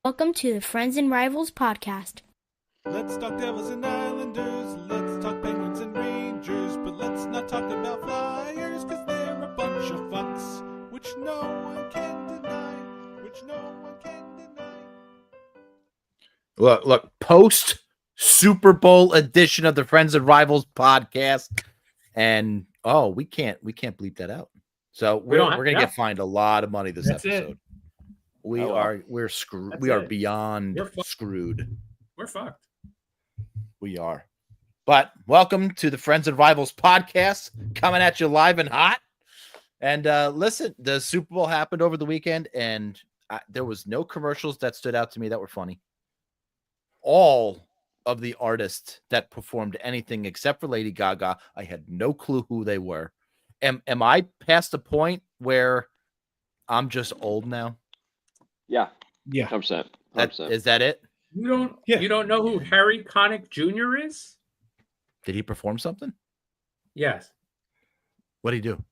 Welcome to the Friends and Rivals podcast. Let's talk Devils and Islanders, let's talk Penguins and Rangers, but let's not talk about Flyers, cause they're a bunch of fucks, which no one can deny, Look, post Super Bowl edition of the Friends and Rivals podcast. And we can't bleep that out. So we're gonna get fined a lot of money this episode. We're screwed. We are beyond screwed. We're fucked. We are. But welcome to the Friends and Rivals podcast, coming at you live and hot. And listen, the Super Bowl happened over the weekend, and there was no commercials that stood out to me that were funny. All of the artists that performed anything except for Lady Gaga, I had no clue who they were. Am I past the point where I'm just old now? Yeah. 100%. Is that it? You don't know who Harry Connick Jr. is? Did he perform something? Yes. What did he do?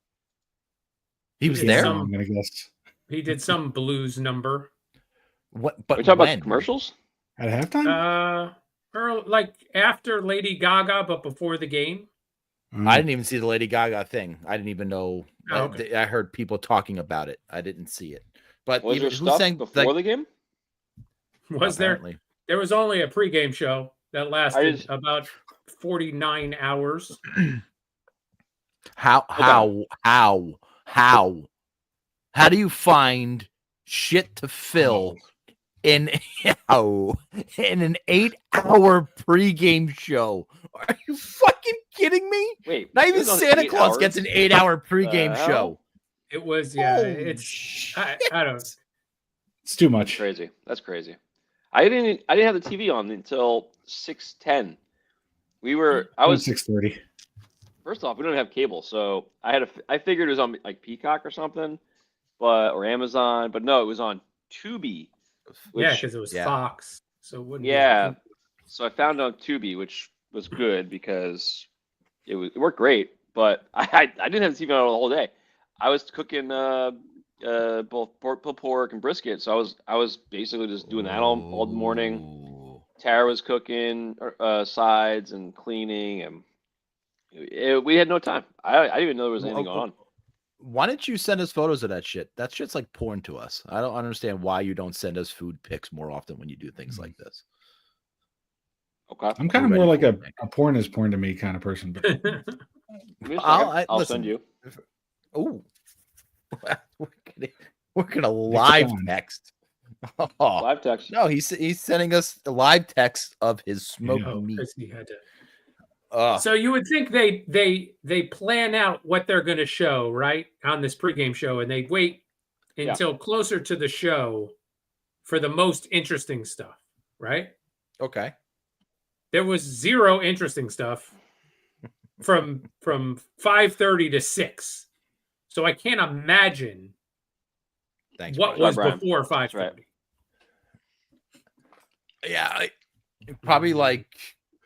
He was there? I'm gonna guess. He did some blues number. What? But we talking about commercials? At halftime? Or like after Lady Gaga, but before the game. I didn't even see the Lady Gaga thing. I didn't even know. Oh, okay. I heard people talking about it. I didn't see it. But was there stuff before the game? Was apparently. There was only a pregame show that lasted about 49 hours. How do you find shit to fill in an 8-hour pregame show? Are you fucking kidding me? Wait, not even Santa Claus gets an 8-hour pregame show. It was, it's I don't. It's too much. That's crazy. I didn't have the TV on until 6:10. I was 6:30. First off, we don't have cable, so I figured it was on like Peacock or something, or Amazon, but no, it was on Tubi. Because it was Fox, so it wouldn't. Yeah, so I found it on Tubi, which was good because it worked great. But I didn't have the TV on the whole day. I was cooking both pork and brisket, so I was basically just doing that all the morning. Tara was cooking sides and cleaning, and we had no time. I didn't even know there was anything going on. Why didn't you send us photos of that shit? That shit's like porn to us. I don't understand why you don't send us food pics more often when you do things like this. Okay, I'm kind of more like a porn is porn to me kind of person. But I'll send you. Oh, we're gonna live text. Live text. No, he's sending us a live text of his smoking meat. He had to. So you would think they plan out what they're going to show right on this pregame show, and they wait until closer to the show for the most interesting stuff, right? Okay. There was zero interesting stuff from 5:30 to 6. So I can't imagine what was before 5:30. Right. Yeah, probably like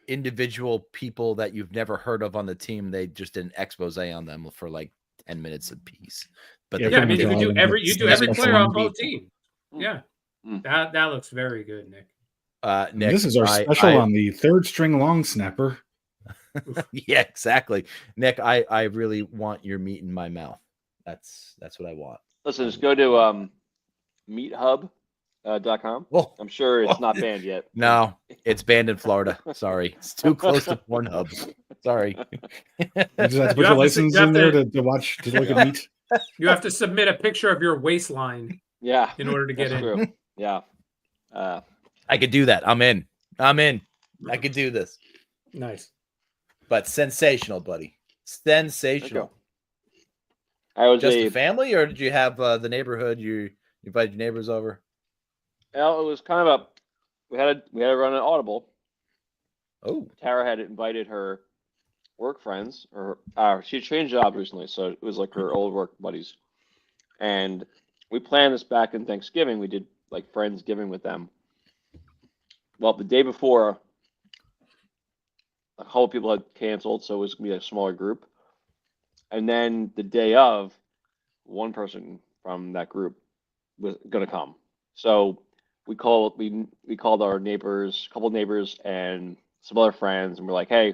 individual people that you've never heard of on the team. They just did an expose on them for like 10 minutes apiece. But I mean, you do every player on both teams. Yeah, that looks very good, Nick. Nick, this is our special on the third string long snapper. Yeah, exactly. Nick, I really want your meat in my mouth. That's what I want. Listen, just go to meathub.com. Well, I'm sure it's not banned yet. No, it's banned in Florida. Sorry. It's too close to Pornhub. Sorry. You just have to put your license in there to watch, to look at meat. You have to submit a picture of your waistline. Yeah. In order to get in. True. Yeah. I could do that. I'm in. I could do this. Nice. But sensational, buddy. Sensational. I was just a family, or did you have the neighborhood? You invited your neighbors over? Well, it was kind of we had to run an audible. Oh. Tara had invited her work friends, or she changed jobs recently, so it was like her old work buddies. And we planned this back in Thanksgiving. We did like Friendsgiving with them. Well, the day before, a couple people had canceled, so it was going to be a smaller group. And then the day of, one person from that group was going to come. So we called our neighbors, a couple of neighbors, and some other friends, and we're like, hey,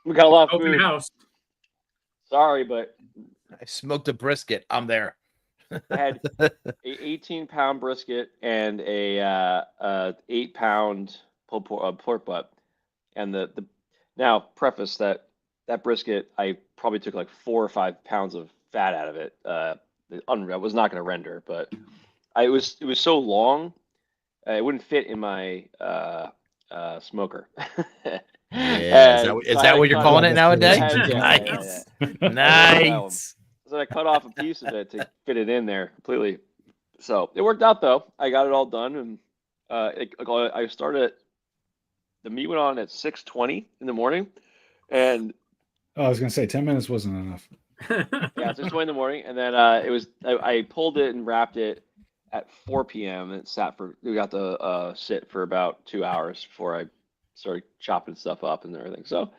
we got a lot of Open food. house. Sorry, but I smoked a brisket. I'm there. I had a 18-pound brisket and a 8-pound pork butt, and the now preface that brisket, I probably took like 4 or 5 pounds of fat out of it. I was not going to render, but it was so long, it wouldn't fit in my smoker. Yeah, is that what you're calling it nowadays? Nice. Nice. So I cut off a piece of it to fit it in there completely. So it worked out though. I got it all done, and I started. The meet went on at 6:20 in the morning, and I was gonna say 10 minutes wasn't enough. Yeah, 6:20 in the morning, and then it was. I pulled it and wrapped it at 4 p.m. and it sat for. We got to sit for about 2 hours before I started chopping stuff up and everything. So it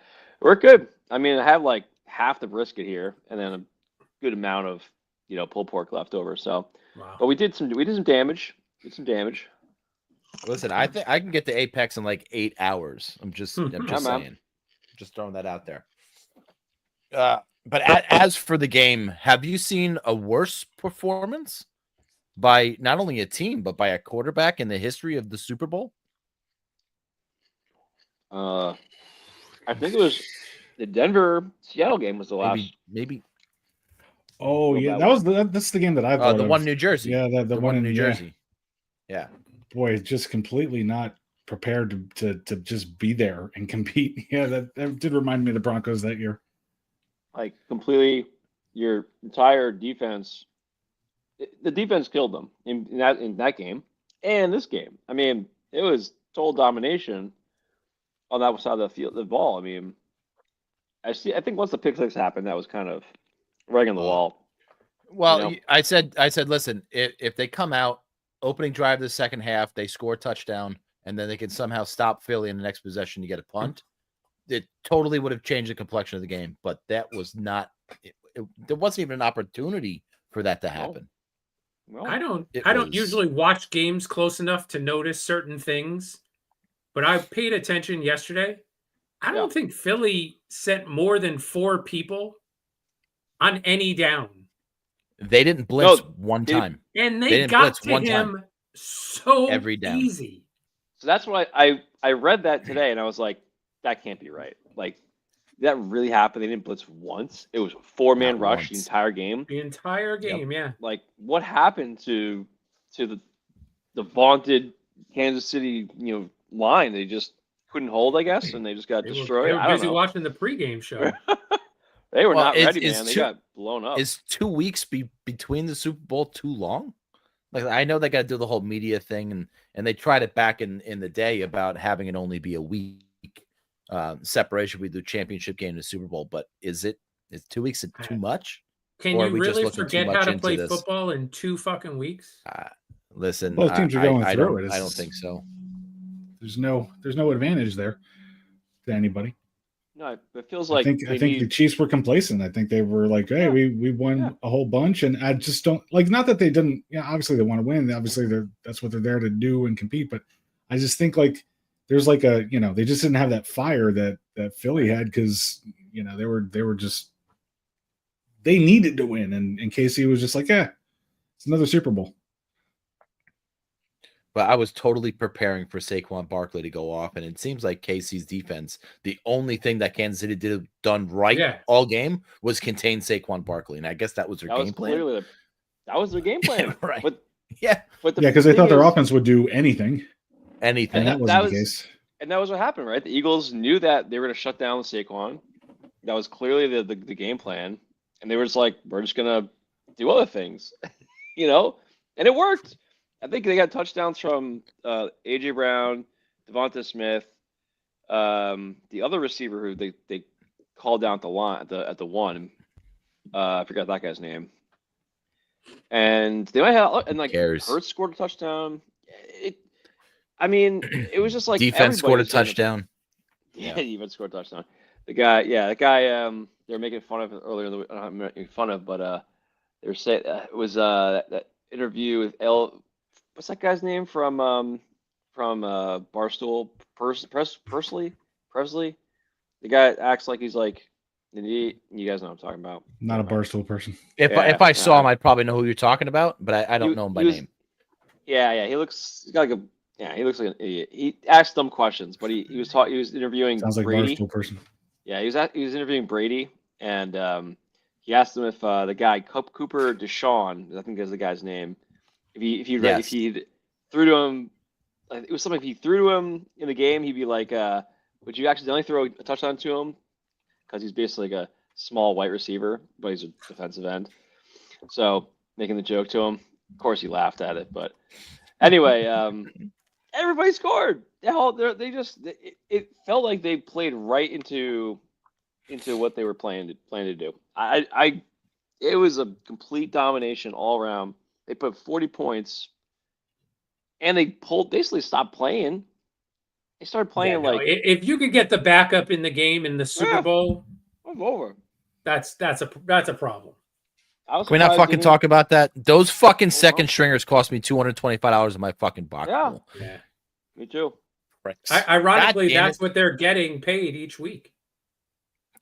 worked good. I mean, I have like half the brisket here, and then a good amount of pulled pork left over. So, wow. But we did some damage. Listen, I think I can get to Apex in like 8 hours. I'm just saying. Just throwing that out there. But as for the game, have you seen a worse performance by not only a team but by a quarterback in the history of the Super Bowl? I think it was the Denver-Seattle game was the last. Maybe. Oh yeah, that's the game that I thought the of. one in New Jersey. Yeah, the one in New Jersey. Yeah. Boy, just completely not prepared to just be there and compete. Yeah, that did remind me of the Broncos that year. Like completely, your entire defense. The defense killed them in that game and this game. I mean, it was total domination on that side of the field, the ball. I mean, I think once the pick six happened, that was kind of right on the wall. Well, I said, listen, if they come out opening drive of the second half, they score a touchdown, and then they can somehow stop Philly in the next possession to get a punt, it totally would have changed the complexion of the game. But that was not. There wasn't even an opportunity for that to happen. Well, I don't usually watch games close enough to notice certain things, but I paid attention yesterday. I don't think Philly sent more than 4 people on any down. They didn't blitz one time. And they got to him so every down. Easy. So that's what I read that today, and I was like, that can't be right. Like, did that really happen? They didn't blitz once. It was a 4-man rush the entire game. The entire game, yeah. Like, what happened to the vaunted Kansas City, line? They just couldn't hold, I guess, and they just got destroyed. They were busy watching the pregame show. They were not ready, man. They got blown up. Is 2 weeks between the Super Bowl too long? Like, I know they got to do the whole media thing, and they tried it back in the day about having it only be a week separation with the championship game and the Super Bowl. But is 2 weeks too much? Can you really forget how to play football in 2 fucking weeks? Listen, both teams are going through it. I don't think so. There's no advantage there to anybody. No, it feels like I think the Chiefs were complacent. I think they were like, "Hey, we won a whole bunch," and I just don't like. Not that they didn't. Yeah, obviously they want to win. Obviously that's what they're there to do and compete. But I just think like there's like they just didn't have that fire that Philly had because they were just they needed to win, and Casey was just like, it's another Super Bowl. But I was totally preparing for Saquon Barkley to go off, and it seems like Casey's defense, the only thing that Kansas City done right all game was contain Saquon Barkley, and I guess that was their game plan. That was their game plan, right? But because they thought their offense would do anything. And that wasn't the case. And that was what happened, right? The Eagles knew that they were going to shut down Saquon. That was clearly the game plan, and they were just like, we're just going to do other things, and it worked. I think they got touchdowns from A.J. Brown, Devonta Smith, the other receiver who they called down at the line at the one. I forgot that guy's name. And they might have Hurts scored a touchdown. It was just like defense scored a touchdown. Defense scored a touchdown. The guy, they were making fun of earlier in the week. Not making fun of, but they were saying it was that interview with what's that guy's name from Barstool? Presley. The guy acts like he's like an idiot. You guys know what I'm talking about. Not a Barstool person. If I saw him, I'd probably know who you're talking about, but I don't know him by name. Yeah. He looks like an idiot. He asked dumb questions, but he was interviewing Sounds like Brady. Barstool person. Yeah, he was interviewing Brady, and he asked him if the guy Cooper DeShawn, I think is the guy's name, if he threw to him, it was something. If he threw to him in the game, he'd be like, "Would you accidentally throw a touchdown to him?" Because he's basically like a small white receiver, but he's a defensive end. So making the joke to him, of course he laughed at it. But anyway, everybody scored. It felt like they played right into what they were planning to do. It was a complete domination all around. They put 40 points, and they basically stopped playing. They started playing if you could get the backup in the game in the Super Bowl, I'm over. That's a problem. Can we not fucking talk about that? Those fucking second stringers cost me $225 in my fucking box. Yeah. Me too. Ironically, that's what they're getting paid each week.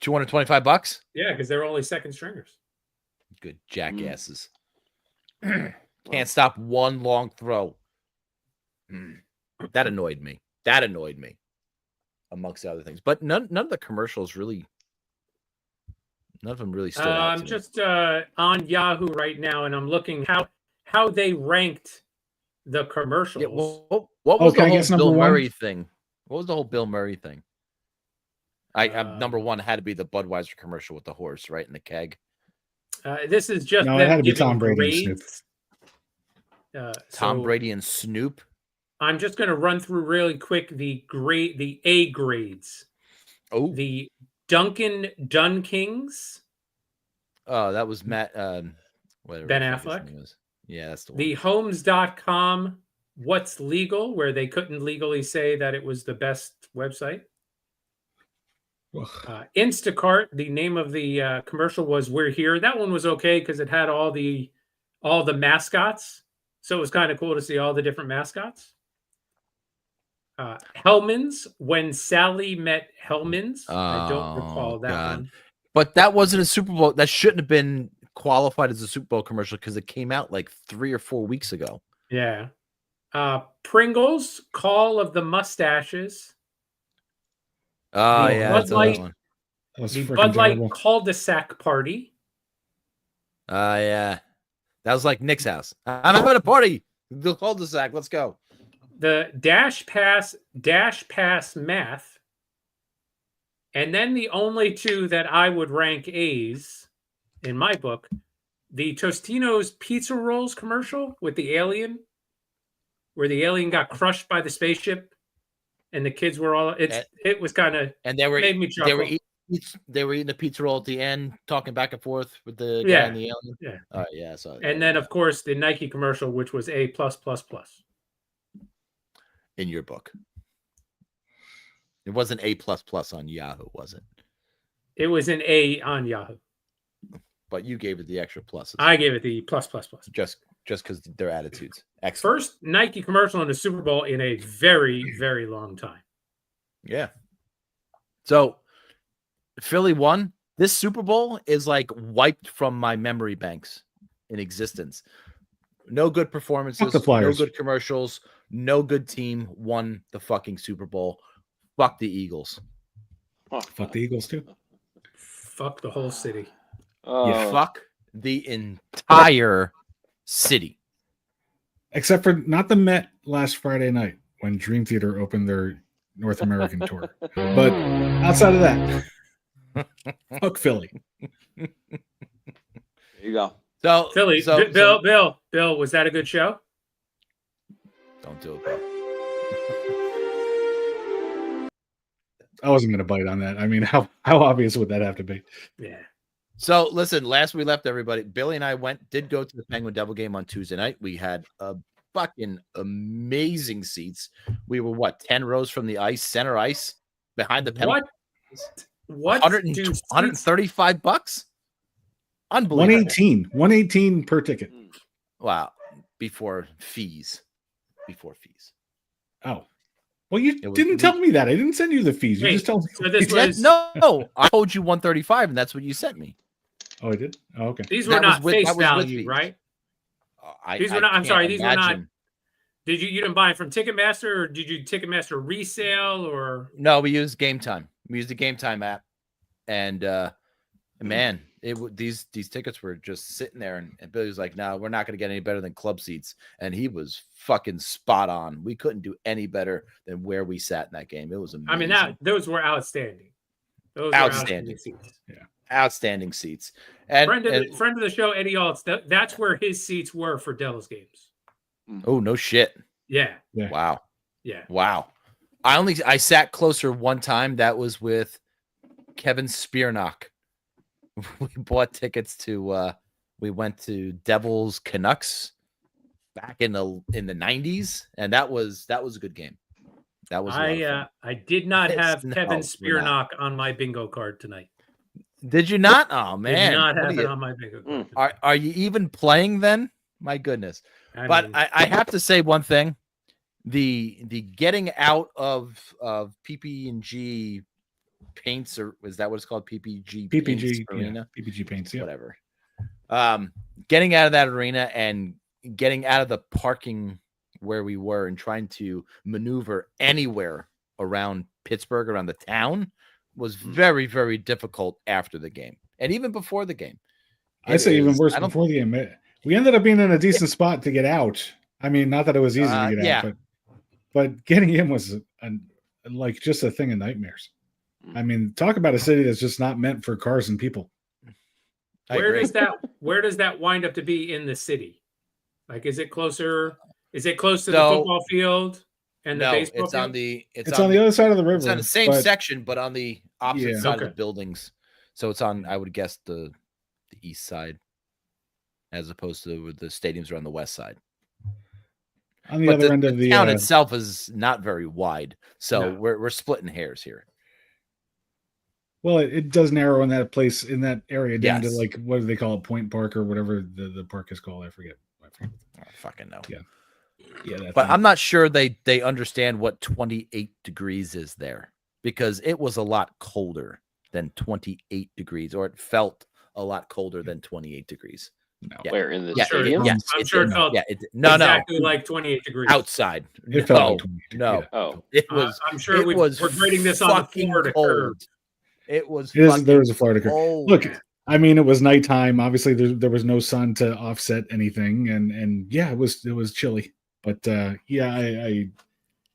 $225? Yeah, because they're only second stringers. Good jackasses. Can't stop one long throw. That annoyed me. Amongst other things. But none of the commercials really, none of them really stood out. I'm just on Yahoo right now, and I'm looking how they ranked the commercials. Yeah, what was the whole Bill Murray thing? What was the whole Bill Murray thing? Number one had to be the Budweiser commercial with the horse, right, in the keg. This is just it had to be Tom Brady and Snoop. Tom Brady and Snoop. I'm just going to run through really quick the A grades. Oh, the Duncan Dunkings. Oh, that was Matt. Ben Affleck. Yeah, that's the one. The Homes.com. What's legal? Where they couldn't legally say that it was the best website. Instacart. The name of the commercial was "We're Here." That one was okay because it had all the mascots, so it was kind of cool to see all the different mascots. Hellman's, When Sally Met Hellman's. I don't recall that one. But that wasn't a Super Bowl. That shouldn't have been qualified as a Super Bowl commercial because it came out like 3 or 4 weeks ago. Yeah. Pringles, Call of the Mustaches. Oh, yeah. Bud Light, the Bud Light Cul-de-sac Party. Yeah. That was like Nick's house. I'm having a party. The cul-de-sac. Let's go. The Dash Pass Math. And then the only two that I would rank A's in my book, the Tostino's Pizza Rolls commercial with the alien, where the alien got crushed by the spaceship, and the kids were all. It was kind of and they were made me chuckle. They were eating a pizza roll at the end, talking back and forth with the guy and the alien. Yeah. All right. Yeah. So. And then of course the Nike commercial, which was A+++. In your book. It wasn't A++ on Yahoo, was it? It was an A on Yahoo. But you gave it the extra pluses. I gave it the +++. Just because their attitudes. Excellent. First Nike commercial in the Super Bowl in a very, very long time. Yeah. So Philly won. This Super Bowl is like wiped from my memory banks in existence. No good performances, no good commercials, no good team won the fucking Super Bowl. Fuck the Eagles. Fuck the Eagles too. Fuck the whole city. Yeah, fuck the entire city. Except for not the Met last Friday night when Dream Theater opened their North American tour. But outside of that, fuck Philly. There you go. So Philly, Bill, was that a good show? Don't do it, bro. I wasn't going to bite on that. I mean, how obvious would that have to be? Yeah. So listen, last we left everybody, Billy and I did go to the Penguin Devil game on Tuesday night. We had a fucking amazing seats. We were 10 rows from the ice, center ice, behind the penalty. What? $135? Unbelievable. 118 per ticket. Wow. Before fees. before fees. Oh, well, you didn't tell me that. I didn't send you the fees. You just told me. So this was no. I told you 135, and that's what you sent me. Oh, I did. Oh, okay. These were not face value, right? These were not. I'm sorry. These were not. Did you didn't buy it from Ticketmaster, or did you Ticketmaster resale, or no? We used Game Time. We used the Game Time app, and man, these tickets were just sitting there, and Billy was like, "No, we're not going to get any better than club seats," and he was fucking spot on. We couldn't do any better than where we sat in that game. It was amazing. I mean, those were outstanding. Those outstanding. Were outstanding seats. Yeah, outstanding seats. And friend of the show, Eddie Altz. That's where his seats were for Devils games. Oh, no shit. Yeah. Wow. Yeah. Wow. I sat closer one time. That was with Kevin Spearnock. We bought tickets to we went to Devils Canucks back in the 90s, and that was a good game. That was I did not have Kevin Spearnock on my bingo card tonight. Did you not? Oh man. Did not have it on my bingo card. Are you even playing then? My goodness. I have to say one thing. The getting out of PPG paints, or is that what it's called? PPG arena? Yeah, PPG paints, yeah. Whatever. Getting out of that arena and getting out of the parking where we were and trying to maneuver anywhere around Pittsburgh, around the town, was very, very difficult after the game. And even before the game. I say even worse before the game. We ended up being in a decent spot to get out. I mean, not that it was easy to get out, but getting in was like just a thing of nightmares. I mean, talk about a city that's just not meant for cars and people. Where does that wind up to be in the city? Like, is it closer? Is it close to the football field and the baseball it's field? it's on the other side of the river. It's on the same section, but on the opposite side of the buildings. So it's on, I would guess, the east side, as opposed to the stadiums are on the west side. On the other end of the town itself is not very wide, so we're splitting hairs here. Well, it does narrow in that place, in that area, down to like, what do they call it, Point Park or whatever the park is called? I forget. I fucking know. Yeah. But I'm not sure they understand what 28 degrees is there, because it was a lot colder than 28 degrees, or it felt a lot colder than 28 degrees. No. Yeah. Where in the stadium? Yes, I'm sure it felt exactly like 28 degrees outside. It felt like 28 no. Yeah. Oh, it was. I'm sure we're grading this on the Florida curve. It was. There was a Florida curve. Look, I mean, it was nighttime. Obviously, there was no sun to offset anything, and yeah, it was chilly. But I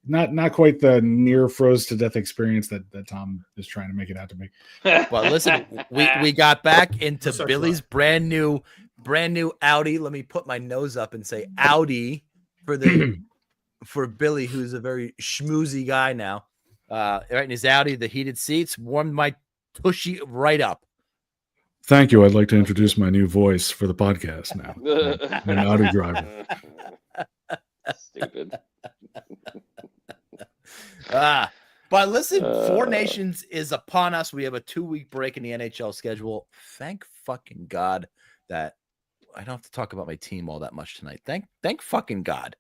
not quite the near froze to death experience that Tom is trying to make it out to be. Well, listen, we got back into Billy's brand new Audi. Let me put my nose up and say Audi for Billy, who's a very schmoozy guy now. Right in his Audi, the heated seats warmed my tushy right up. Thank you. I'd like to introduce my new voice for the podcast now. An Audi driver. Stupid. But listen, Four Nations is upon us. We have a 2-week break in the NHL schedule. Thank fucking God that I don't have to talk about my team all that much tonight. Thank fucking God.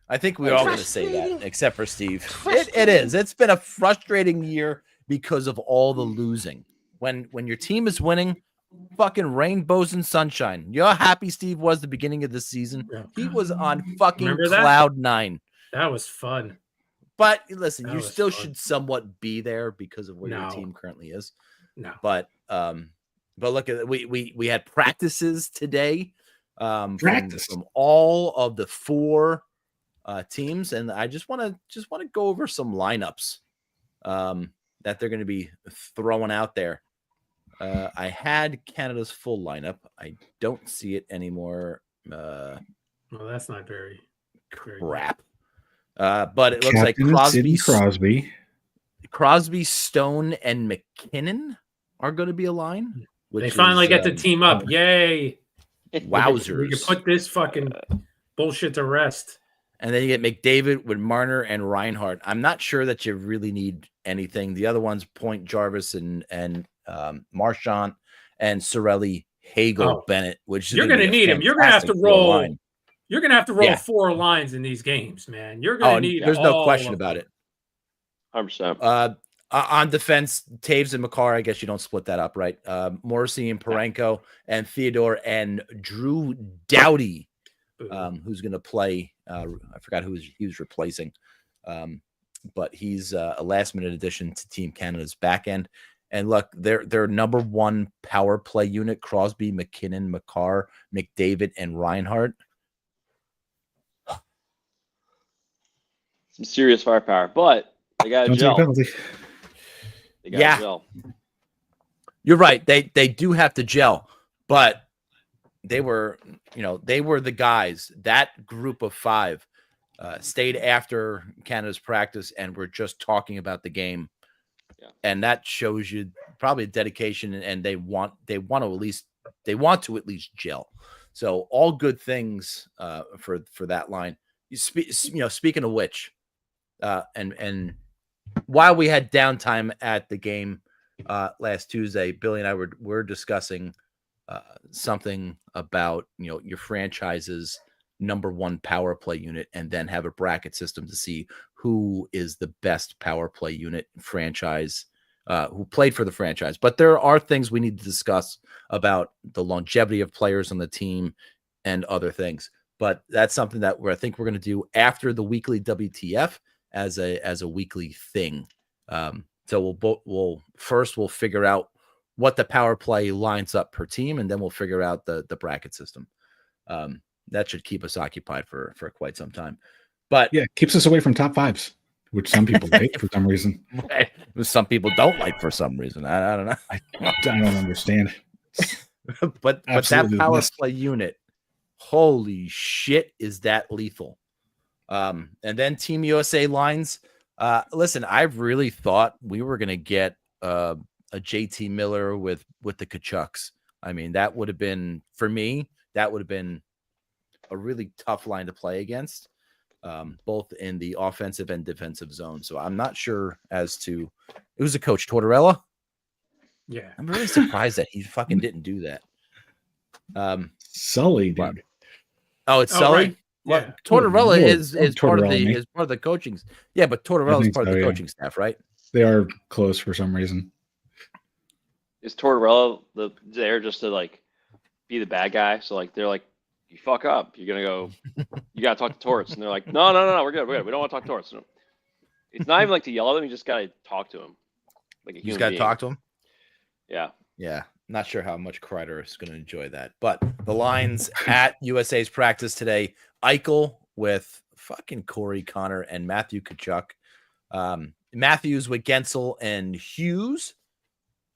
I think we're all going to say that, except for Steve. It is. It's been a frustrating year because of all the losing. When your team is winning, fucking rainbows and sunshine. You know how happy Steve was the beginning of the season? He was on fucking cloud 9. That was fun. But listen, you still should somewhat be there because of where your team currently is. No. But look at we had practices today from all of the 4 teams, and I just want to go over some lineups that they're going to be throwing out there. I had Canada's full lineup. I don't see it anymore. Well, that's not very crap. But it looks like Crosby, Stone, and McKinnon are going to be a line. They finally get to team up. Yay! Wowzers! We can put this fucking bullshit to rest. And then you get McDavid with Marner and Reinhart. I'm not sure that you really need anything. The other ones, Point, Jarvis, and Marchand, and Sorelli, Hagel, Bennett. Which you're going to need him. You're going to have to roll. You're going to have to roll Yeah. 4 lines in these games, man. You're going to need. There's no all question of about them. it. 100%. On defense, Taves and McCarr, I guess you don't split that up, right? Morrissey and Parenko and Theodore and Drew Doughty, who's going to play. I forgot who he was replacing, but he's a last-minute addition to Team Canada's back end. And look, their number one power play unit: Crosby, McKinnon, McCarr, McDavid, and Reinhart. Some serious firepower, but they got to gel. Penalty. They got to gel. You're right. They do have to gel, but they were the guys. That group of 5 stayed after Canada's practice and were just talking about the game. Yeah. And that shows you probably dedication, and they want to at least gel. So all good things for that line. Speaking of which, and while we had downtime at the game last Tuesday, Billy and I were discussing something about your franchise's number one power play unit, and then have a bracket system to see who is the best power play unit franchise who played for the franchise. But there are things we need to discuss about the longevity of players on the team and other things. But that's something that I think we're going to do after the weekly WTF as a weekly thing. So we'll figure out what the power play lines up per team, and then we'll figure out the bracket system. That should keep us occupied for quite some time. But yeah, it keeps us away from top 5s, which some people like for some reason. Some people don't like for some reason. I don't know. I don't understand. but that power play unit, holy shit, is that lethal. And then Team USA lines. Listen, I really thought we were going to get a JT Miller with the Kachucks. I mean, that would have been, for me, a really tough line to play against, both in the offensive and defensive zone. So I'm not sure as to who's the coach, Tortorella. Yeah, I'm really surprised that he fucking didn't do that. Sully, dude. It's Sully. Right. Well, Yeah. Tortorella is part of Tortorella, part of the coaching. Yeah, but Tortorella is part of the coaching staff, right? They are close for some reason. Is Tortorella there just to be the bad guy? So they're like, you fuck up, you're gonna go. You gotta talk to Torts, and they're like, no, we're good. We don't want to talk to Torts. No. It's not even to yell at him. You just gotta talk to him. Like a human You just gotta being. talk to him. Yeah. Not sure how much Kreider is going to enjoy that, but the lines at USA's practice today: Eichel with fucking Corey Connor and Matthew Tkachuk, Matthews with Gensel and Hughes,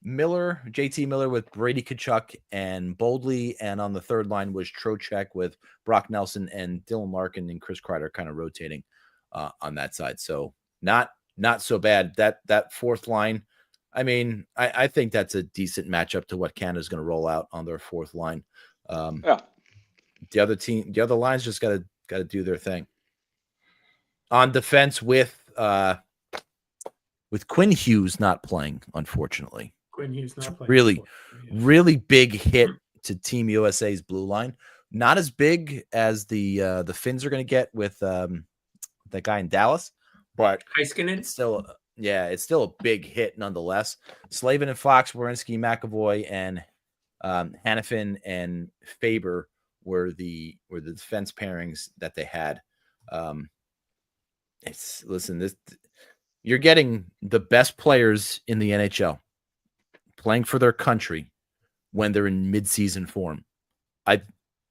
Miller, JT Miller with Brady Tkachuk and Boldly, and on the third line was Trocheck with Brock Nelson and Dylan Larkin and Chris Kreider kind of rotating on that side. So not so bad. That fourth line, I mean, I think that's a decent matchup to what Canada's going to roll out on their fourth line. Yeah. The other lines just got to do their thing. On defense with Quinn Hughes not playing, unfortunately. Quinn Hughes not playing. Really big hit to Team USA's blue line. Not as big as the Finns are going to get with that guy in Dallas, but Heiskanen. It's still a big hit nonetheless. Slavin and Fox, Werenski, McAvoy, and Hannafin and Faber were the defense pairings that they had. You're getting the best players in the NHL playing for their country when they're in mid-season form.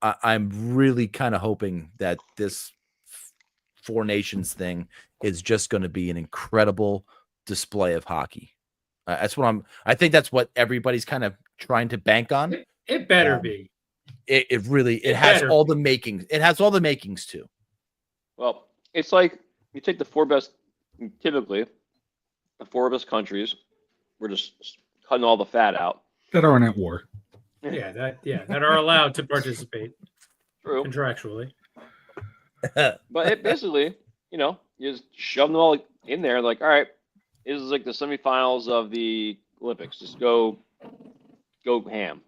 I'm really kind of hoping that this Four Nations thing is just going to be an incredible display of hockey. I think that's what everybody's kind of trying to bank on. It better be. It has all the makings. It has all the makings too. Well, it's like you take the four best countries. We're just cutting all the fat out. That aren't at war. That are allowed to participate. True. Contractually. But it basically, you just shove them all in there. Like, all right, this is like the semifinals of the Olympics. Just go ham.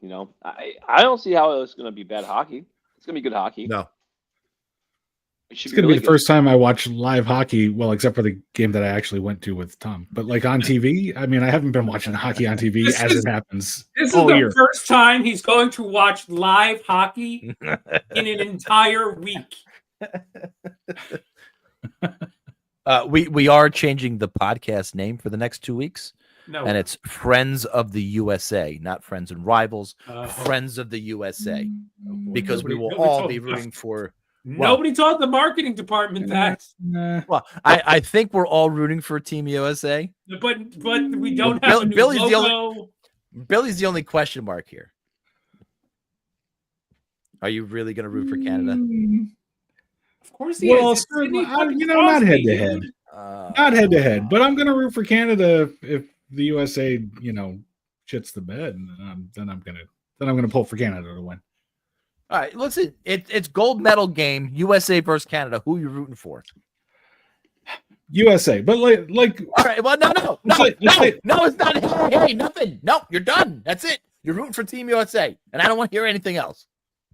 I don't see how it's going to be bad hockey. It's going to be good hockey. No. It's going to be the first time I watch live hockey. Well, except for the game that I actually went to with Tom, but like on TV. I mean, I haven't been watching hockey on TV it happens. This is the first time he's going to watch live hockey in an entire week. We are changing the podcast name for the next 2 weeks. No. And it's Friends of the USA, not Friends and Rivals. Friends of the USA, because we will all be rooting for. Nobody told the marketing department that. Well, I think we're all rooting for Team USA, but we don't have a new logo. Billy's the only question mark here. Are you really going to root for Canada? Of course he is. Not head to head. Not head to head, but I'm going to root for Canada if the USA, shits the bed, and then I'm gonna pull for Canada to win. All right, listen, it's gold medal game, USA versus Canada. Who are you rooting for? USA, but like. All right, well, no, it's not. Hey, nothing. No, you're done. That's it. You're rooting for Team USA, and I don't want to hear anything else.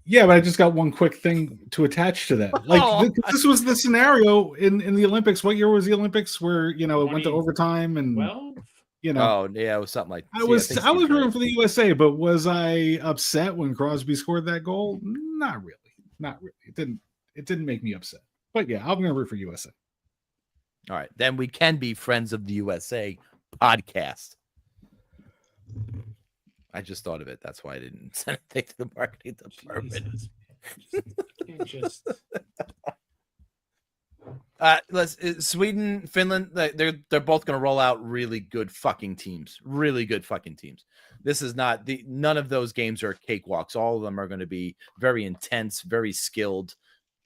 Yeah, but I just got one quick thing to attach to that. Like this was the scenario in the Olympics. What year was the Olympics where it went to overtime and 12? Oh yeah, it was something like. I was rooting for the USA, but was I upset when Crosby scored that goal? Not really. It didn't make me upset. But yeah, I'm gonna root for USA. All right, then we can be Friends of the USA podcast. I just thought of it. That's why I didn't send it to the marketing department. Sweden, Finland, they're both going to roll out really good fucking teams. This is not none of those games are cakewalks. All of them are going to be very intense, very skilled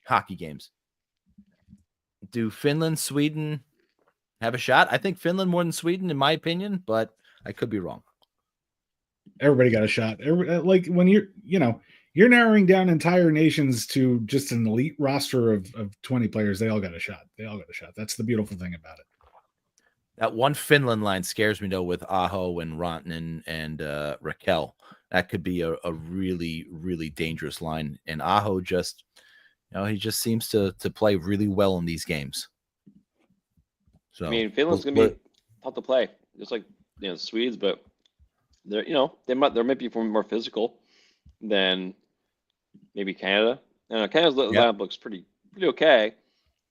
hockey games. Do Finland, Sweden have a shot? I think Finland more than Sweden, in my opinion, but I could be wrong. Everybody got a shot. Like when you're narrowing down entire nations to just an elite roster of 20 players. They all got a shot. That's the beautiful thing about it. That one Finland line scares me though, with Aho and Rantanen and Raquel. That could be a really, really dangerous line. And Aho just, he just seems to play really well in these games. So I mean, Finland's gonna be tough to play, just like the Swedes, but they're they might be more physical than maybe Canada. Canada's lineup looks pretty okay.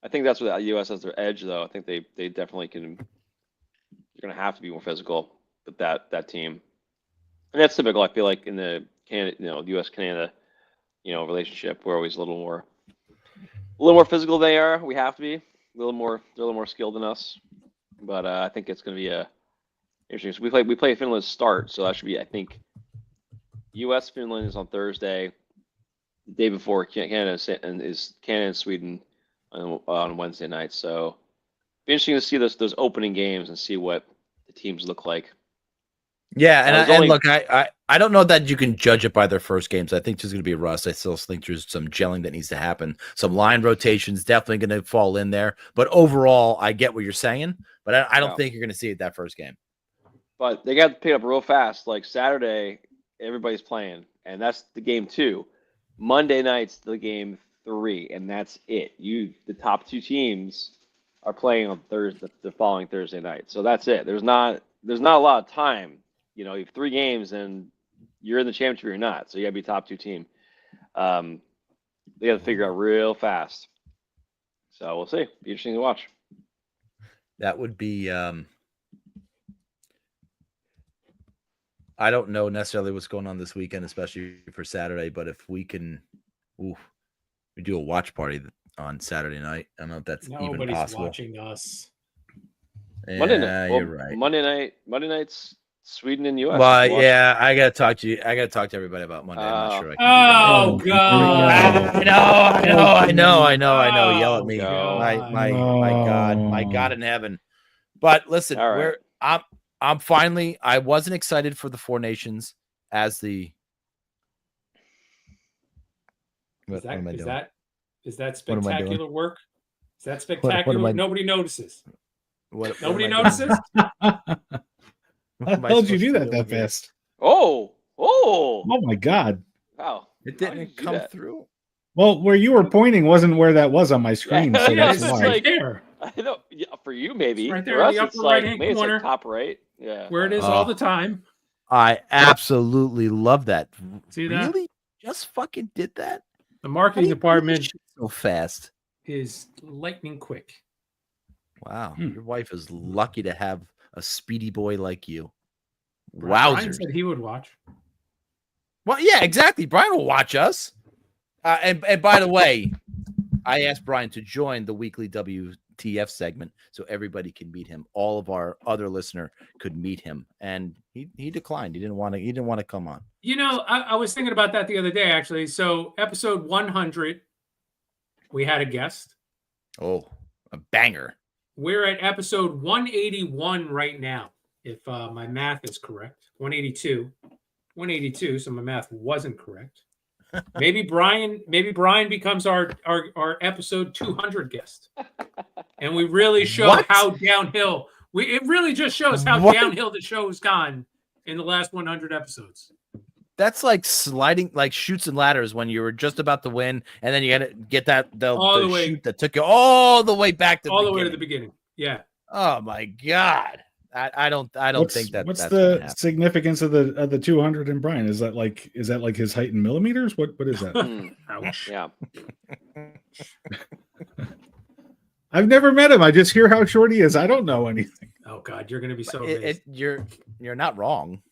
I think that's where the U.S. has their edge, though. I think they definitely can. They're going to have to be more physical with that team, and that's typical. I feel like in the U.S. Canada, relationship, we're always a little more physical than they are. We have to be a little more. They're a little more skilled than us, but I think it's going to be interesting. So we play Finland start, so that should be, I think, U.S. Finland is on Thursday. The day before Canada and Sweden on Wednesday night. So be interesting to see those opening games and see what the teams look like. Yeah, and look, I don't know that you can judge it by their first games. I think there's going to be a rust. I still think there's some gelling that needs to happen. Some line rotations definitely going to fall in there. But overall, I get what you're saying. But I don't think you're going to see it that first game. But they got to pick up real fast. Like Saturday, everybody's playing, and that's the game 2. Monday night's the game 3, and that's it. The top 2 teams are playing on Thursday, the following Thursday night. So that's it. There's not a lot of time. You have 3 games, and you're in the championship or you're not. So you got to be top 2 team. They got to figure out real fast. So we'll see. Be interesting to watch. That would be. I don't know necessarily what's going on this weekend, especially for Saturday, but if we can, we do a watch party on Saturday night. I don't know if that's even possible. Nobody's watching us. Yeah, Monday night. You're right. Monday night's Sweden and US. Well, yeah, I gotta talk to you. I gotta talk to everybody about Monday. I'm not sure I can. God! I know. Yell at me. God. My God in heaven. But listen, right. I'm finally. I wasn't excited for the Four Nations as the. Is that spectacular work? Is that spectacular? What Nobody notices. Nobody notices. How the hell did you do that fast? Oh my God! Wow! It didn't come through. Well, where you were pointing wasn't where that was on my screen, so Yeah, that's it's why. like- there. I know. Yeah, for you maybe. Right there For in us, the it's upper like right-hand maybe it's corner. like top right. Yeah. Where it is Oh. all the time. I absolutely love that. See that? Really? Just fucking did that? The How marketing do you do department this shit so fast? is lightning quick. Wow. Hmm. Your wife is lucky to have a speedy boy like you. Brian Wowzers. said he would watch. Well, yeah, exactly. Brian will watch us. And by the way, I asked Brian to join the weekly WTF segment so everybody can meet him. All of our other listener could meet him, and he declined. He didn't want to come on. You know, I was thinking about that the other day, actually. So, episode 100, we had a guest. Oh, a banger. We're at episode 181 right now, if my math is correct. 182. So my math wasn't correct. Maybe Brian becomes our episode 200 guest, and we really show What? how downhill. It really just shows how What? downhill the show has gone in the last 100 episodes. That's like sliding, like chutes and ladders when you were just about to win, and then you got to get the way- chute that took you all the way back to All the the way to beginning. the beginning. Yeah. Oh my god! I don't think that. What's that's gonna the happen. significance of the 200 in Brian? Is that like his height in millimeters? What is that? Ouch. Yeah. I've never met him. I just hear how short he is. I don't know anything. Oh God, you're going to be so amazed. You're not wrong.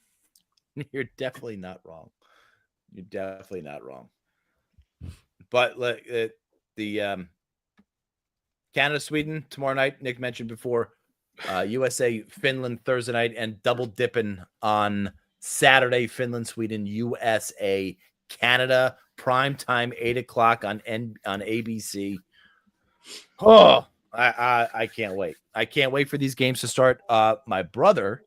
You're definitely not wrong. You're definitely not wrong. But the Canada Sweden tomorrow night. Nick mentioned before. USA Finland Thursday night, and double dipping on Saturday. Finland Sweden USA Canada prime time 8:00 on ABC. Oh, I can't wait. I can't wait for these games to start. My brother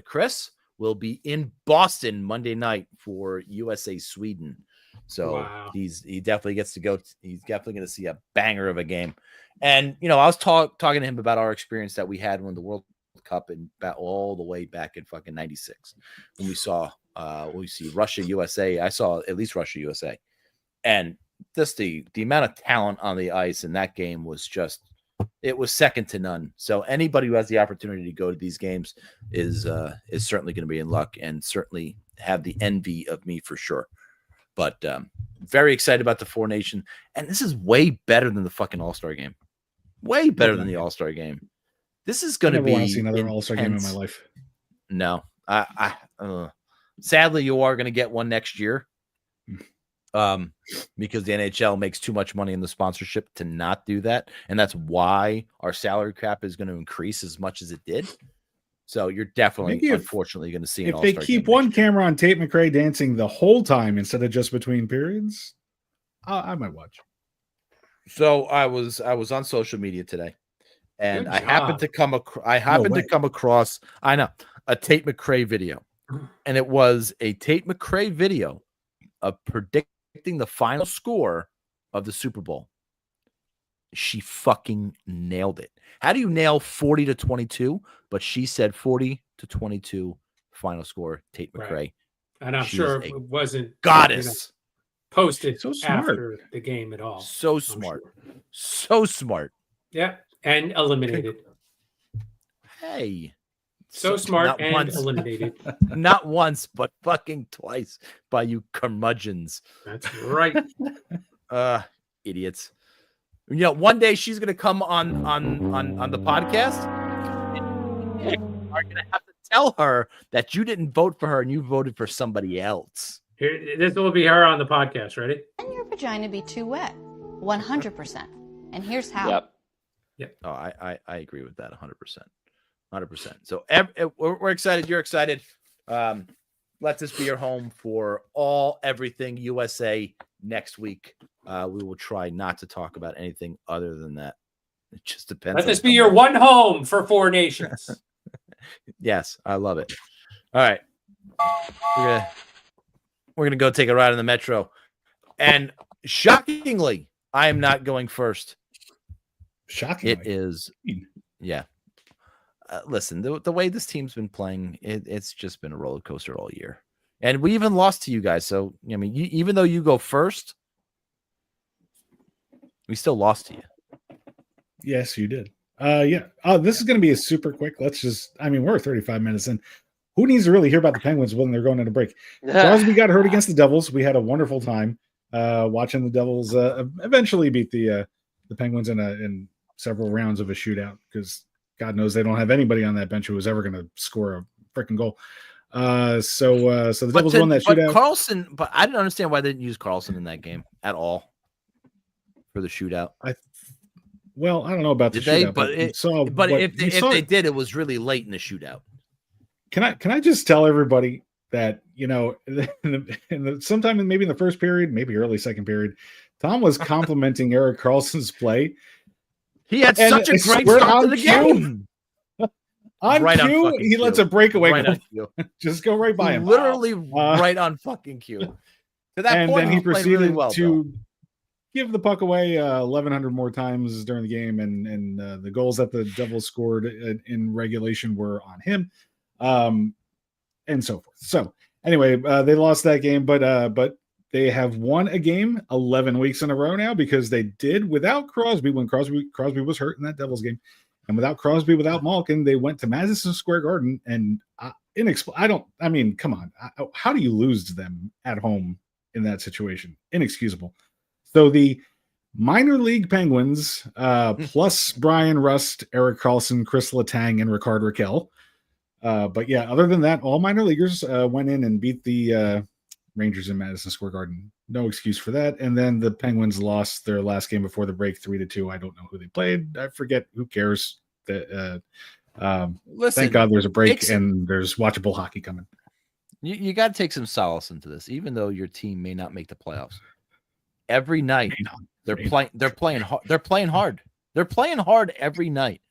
Chris will be in Boston Monday night for USA Sweden. So Wow. he definitely gets to go. He's definitely going to see a banger of a game. And I was talking to him about our experience that we had when the World Cup and all the way back in fucking '96 when we see Russia USA. I saw at least Russia USA, and just the amount of talent on the ice in that game was it was second to none. So anybody who has the opportunity to go to these games is certainly going to be in luck and certainly have the envy of me for sure. But very excited about the Four Nation, and this is way better than the fucking All-Star game. Way better than the All-Star game. This is going to be. I want to see another All-Star game in my life. No, sadly, you are going to get one next year. Because the NHL makes too much money in the sponsorship to not do that, and that's why our salary cap is going to increase as much as it did. So you're definitely, unfortunately, going to see. If they keep one camera on Tate McRae dancing the whole time instead of just between periods, I might watch. So I was on social media today, and Good I happened to come across a Tate McRae video, and it was a Tate McRae video of predicting the final score of the Super Bowl. She fucking nailed it. How do you nail 40-22? But she said 40-22 final score, Tate McRae. Right. And I'm sure it wasn't goddess posted so smart. after the game at all. So smart. Sure. So smart. Yeah. And eliminated. Hey. So smart and eliminated. Not once, but fucking twice by you curmudgeons. That's right. Idiots. One day she's gonna come on the podcast. And you are gonna have to tell her that you didn't vote for her and you voted for somebody else. Here, this will be her on the podcast. Ready? Can your vagina be too wet? 100%. And here's how. Yep. Oh, I agree with that 100%. 100%. So we're excited. You're excited. Let this be your home for everything USA next week. We will try not to talk about anything other than that. It just depends. Let this be your one home for Four Nations. Yes, I love it. All right. We're gonna go take a ride on the metro. And shockingly, I am not going first. Shockingly. It is. Yeah. Listen, the way this team's been playing, it's just been a roller coaster all year. And we even lost to you guys. So, I mean, even though you go first, We still lost to you. Yes, you did. Yeah. Oh, this is going to be a super quick. We're 35 minutes in. Who needs to really hear about the Penguins when they're going into break? Crosby got hurt against the Devils. We had a wonderful time watching the Devils eventually beat the Penguins in several rounds of a shootout because God knows they don't have anybody on that bench who was ever going to score a freaking goal. So the Devils won that shootout. Carlson, but I didn't understand why they didn't use Carlson in that game at all for the shootout. I don't know about the shootout, but if they did, it was really late in the shootout. Can I just tell everybody that, sometime maybe in the first period, maybe early second period, Tom was complimenting Erik Karlsson's play. He had such a great start to the game. On cue, he lets a breakaway just go right by him. Literally right on fucking cue. To that point, then he proceeded really well, to give the puck away 1,100 more times during the game, and the goals that the Devils scored in regulation were on him. And so forth. So anyway, they lost that game, but they have won a game 11 weeks in a row now because they did without Crosby when Crosby was hurt in that Devils game, and without Crosby, without Malkin, they went to Madison Square Garden and come on, how do you lose to them at home in that situation? Inexcusable. So the minor league Penguins plus Brian Rust, Erik Karlsson, Chris Letang, and Ricard Raquel. But yeah, other than that, all minor leaguers went in and beat the Rangers in Madison Square Garden. No excuse for that. And then the Penguins lost their last game before the break 3-2. I don't know who they played. I forget. Who cares? Listen, thank God there's a break and there's watchable hockey coming. You got to take some solace into this, even though your team may not make the playoffs. Every night they're playing hard. They're playing hard. They're playing hard every night.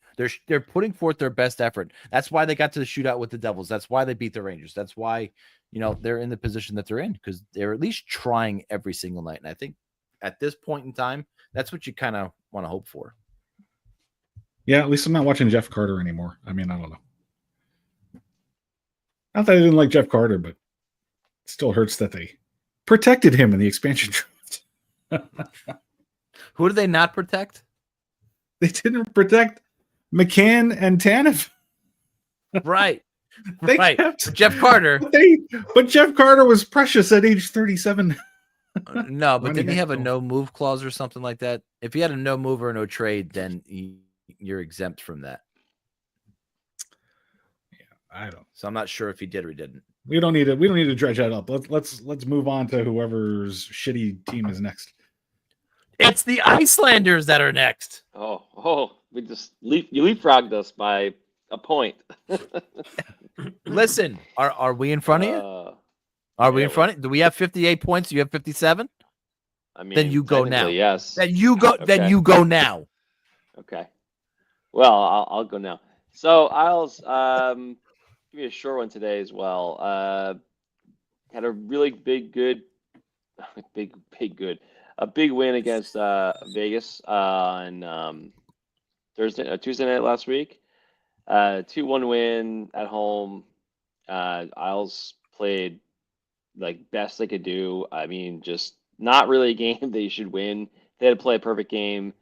They're putting forth their best effort. That's why they got to the shootout with the Devils. That's why they beat the Rangers. That's why, they're in the position that they're in, because they're at least trying every single night. And I think at this point in time, that's what you kind of want to hope for. Yeah, at least I'm not watching Jeff Carter anymore. I don't know. Not that I didn't like Jeff Carter, but it still hurts that they protected him in the expansion draft. Who did they not protect? They didn't protect McCann and Tanev. Right. Jeff Carter. But Jeff Carter was precious at age 37. No, but didn't he have a no move clause or something like that? If he had a no move or no trade, then you're exempt from that. Yeah, I don't. So I'm not sure if he did or he didn't. We don't need to dredge that up. Let's move on to whoever's shitty team is next. It's the Icelanders that are next. Oh, we just you leapfrogged us by a point. Listen, are we in front of you? Are we in front of? Do we have 58 points? You have 57? Then you go now. Yes. Then you go. Okay. Then you go now. Okay. Well, I'll go now. So Isles, give me a short one today as well. Had a really big win against Vegas on Tuesday night last week. 2-1 win at home. Isles played like best they could do. Just not really a game they should win. They had to play a perfect game.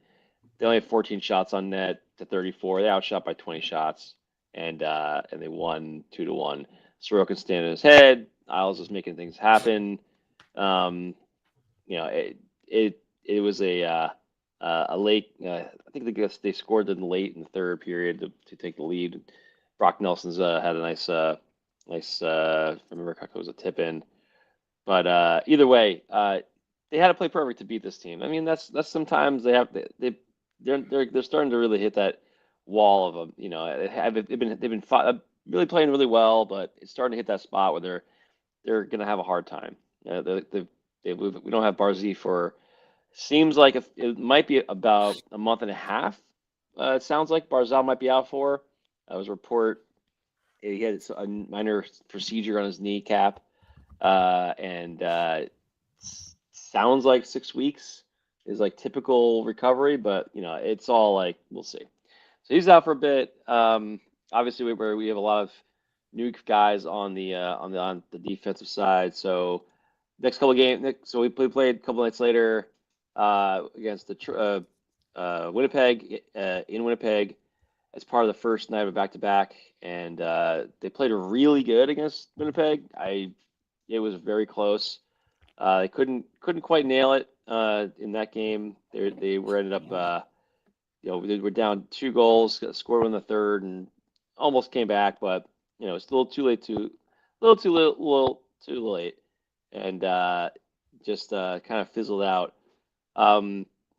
They only had 14 shots on net to 34. They outshot by 20 shots, and they won 2-1. Sorokin stand on his head. Isles was making things happen. It was a late. I think they scored in late in the third period to take the lead. Brock Nelson's had a nice. I remember it was a tip in, but either way, they had to play perfect to beat this team. That's sometimes they're starting to really hit that wall of them. They've been really playing really well, but it's starting to hit that spot where they're going to have a hard time. We don't have Barzy for. Seems like it might be about a month and a half. It sounds like Barzal might be out for. There was a report he had a minor procedure on his kneecap, and sounds like 6 weeks is like typical recovery, but it's all like we'll see. So he's out for a bit. Obviously, we have a lot of new guys on the defensive side. So next couple of games, so we played a couple nights later. against the Winnipeg in Winnipeg as part of the first night of a back-to-back, and they played really good against Winnipeg. It was very close. They couldn't quite nail it in that game. They were ended up they were down 2 goals, scored in the third, and almost came back, but it's a little too late, and just kind of fizzled out.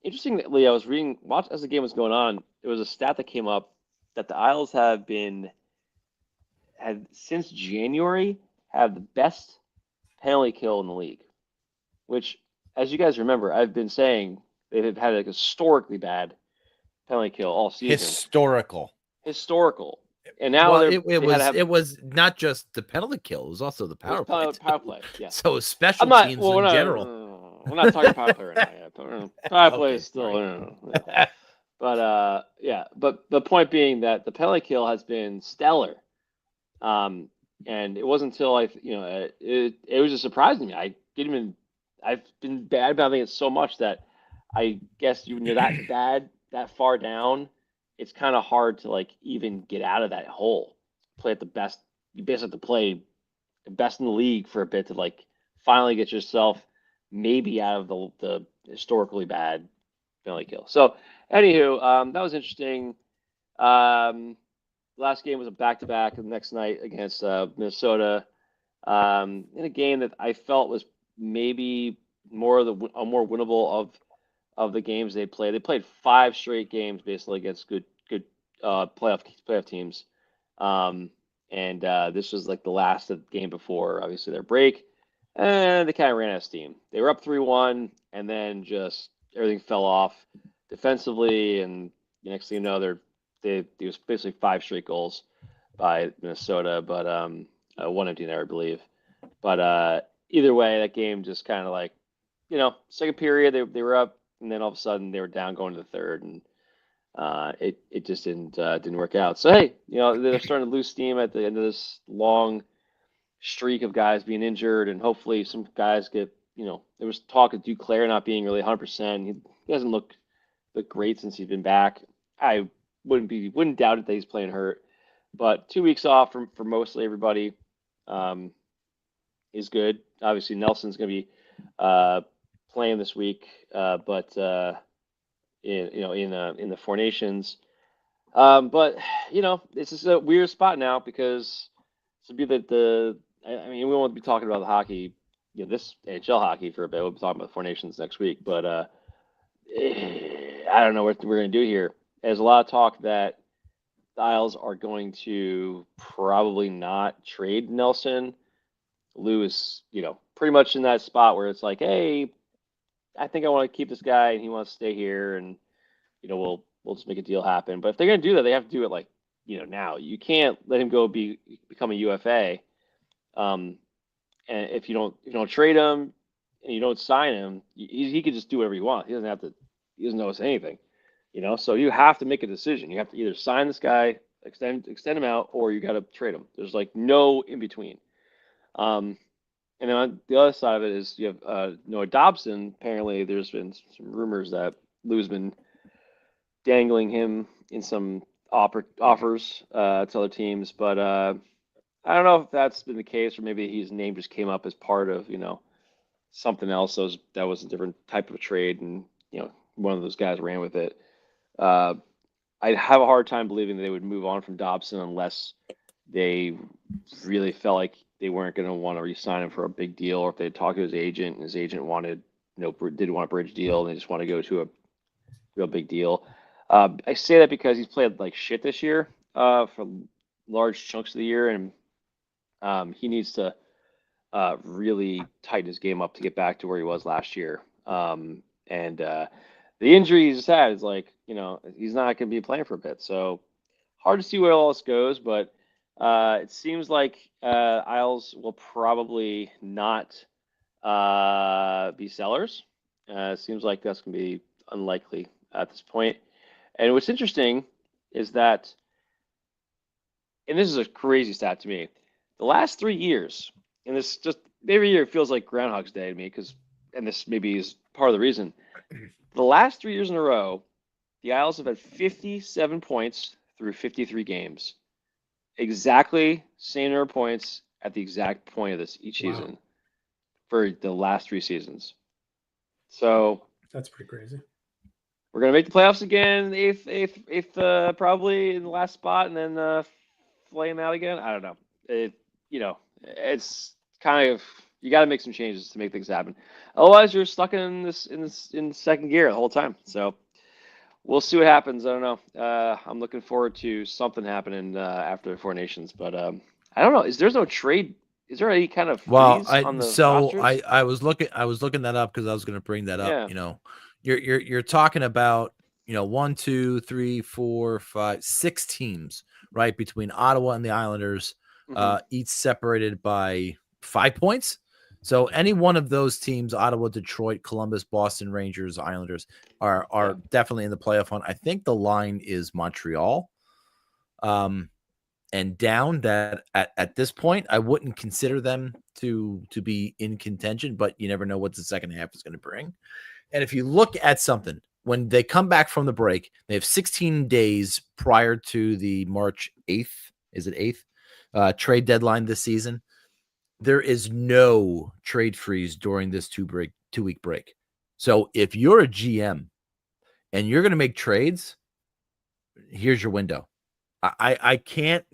Interestingly, I was watching as the game was going on. There was a stat that came up that the Isles had since January have the best penalty kill in the league, which, as you guys remember, I've been saying they had a historically bad penalty kill all season. Historical. And now it was not just the penalty kill; it was also the power play. Power play, yeah. So special teams in general. We're not talking power play right now. Yet. Power play is still. But the point being that the penalty kill has been stellar, and it wasn't until it was just surprising to me. I've been bad mouthing it so much that I guess when you're that bad that far down, it's kind of hard to even get out of that hole. Play at the best. You basically have to play the best in the league for a bit to finally get yourself maybe out of the historically bad penalty kill. So, anywho, that was interesting. Last game was a back-to-back the next night against Minnesota, in a game that I felt was maybe more winnable of the games they played. They played 5 straight games basically against good playoff teams, and this was the last game before obviously their break, and they kind of ran out of steam. They were up 3-1, and then just everything fell off defensively, and the next thing you know, it was basically 5 straight goals by Minnesota, but 1 empty netter, I believe. But either way, that game just kind of second period they were up, and then all of a sudden they were down going to the third, and it just didn't work out. So hey, they're starting to lose steam at the end of this long streak of guys being injured, and hopefully some guys get. There was talk of Duclair not being really 100%. He hasn't looked great since he's been back. I wouldn't doubt it that he's playing hurt, but 2 weeks off for mostly everybody is good. Obviously, Nelson's going to be playing this week, but in the Four Nations. But this is a weird spot now because to be we won't be talking about the hockey, this NHL hockey for a bit. We'll be talking about the Four Nations next week, but I don't know what we're going to do here. There's a lot of talk that the Isles are going to probably not trade Nelson. Lou is, pretty much in that spot where it's hey, I think I want to keep this guy and he wants to stay here, and we'll just make a deal happen. But if they're going to do that, they have to do it now. You can't let him go become a UFA. And if you don't trade him and you don't sign him, he could just do whatever he wants. He doesn't owe us anything. So you have to make a decision. You have to either sign this guy, extend him out, or you got to trade him. There's no in between. And then on the other side of it is you have Noah Dobson. Apparently, there's been some rumors that Lou's been dangling him in some offers to other teams, but I don't know if that's been the case, or maybe his name just came up as part of something else that was a different type of trade, and one of those guys ran with it. I'd have a hard time believing that they would move on from Dobson unless they really felt like they weren't going to want to re-sign him for a big deal, or if they had talked to his agent and his agent didn't want a bridge deal and they just want to go to a real big deal. I say that because he's played shit this year for large chunks of the year, and he needs to really tighten his game up to get back to where he was last year. And the injury he's had is he's not going to be playing for a bit, so hard to see where all this goes, but it seems like Isles will probably not be sellers. It seems like that's going to be unlikely at this point. And what's interesting is that, and this is a crazy stat to me, the last 3 years, and this just every year feels like Groundhog's Day to me, and this maybe is part of the reason, The last 3 years in a row, the Isles have had 57 points through 53 games. Exactly same number of points at the exact point of this each season for the last 3 seasons. So that's pretty crazy. We're gonna make the playoffs again, eighth, probably in the last spot, and then flame out again. I don't know. It's kind of you got to make some changes to make things happen. Otherwise, you're stuck in second gear the whole time. So we'll see what happens. I don't know. I'm looking forward to something happening after the Four Nations, but I don't know. There's no trade? Is there any kind of freeze on the rosters? I was looking that up because I was going to bring that up. Yeah. You're talking about 1, 2, 3, 4, 5, 6 teams, right, between Ottawa and the Islanders, each separated by 5 points. So any one of those teams, Ottawa, Detroit, Columbus, Boston, Rangers, Islanders, are definitely in the playoff hunt. I think the line is Montreal. And down that at this point, I wouldn't consider them to be in contention, but you never know what the second half is going to bring. And if you look at something, when they come back from the break, they have 16 days prior to the March 8th. Is it 8th? Trade deadline this season. There is no trade freeze during this 2-week break. So if you're a GM and you're going to make trades, here's your window. I think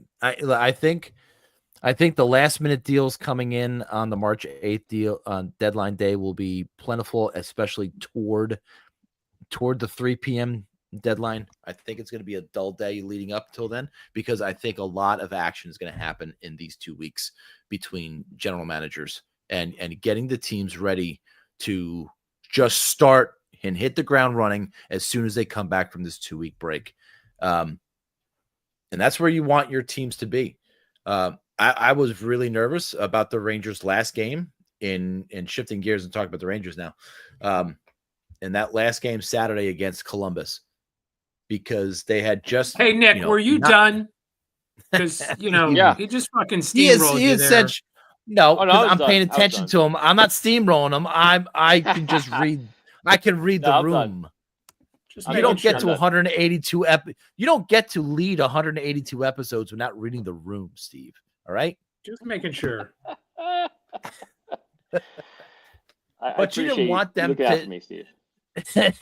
the last minute deals coming in on the March 8th deal on deadline day will be plentiful, especially toward the 3 p.m. deadline. I think it's going to be a dull day leading up till then, because I think a lot of action is going to happen in these 2 weeks between general managers and getting the teams ready to just start and hit the ground running as soon as they come back from this 2-week break. And that's where you want your teams to be. I was really nervous about the Rangers' last game in shifting gears and talking about the Rangers now. In that last game Saturday against Columbus, because they had just. Hey, Nick, were you done? Because he just fucking steamrolled you there. No, I'm paying attention to him. I'm not steamrolling him. I can just read. I can read the room. You don't get to 182 You don't get to lead 182 episodes without reading the room, Steve. All right? Just making sure. But you didn't want them to me, Steve.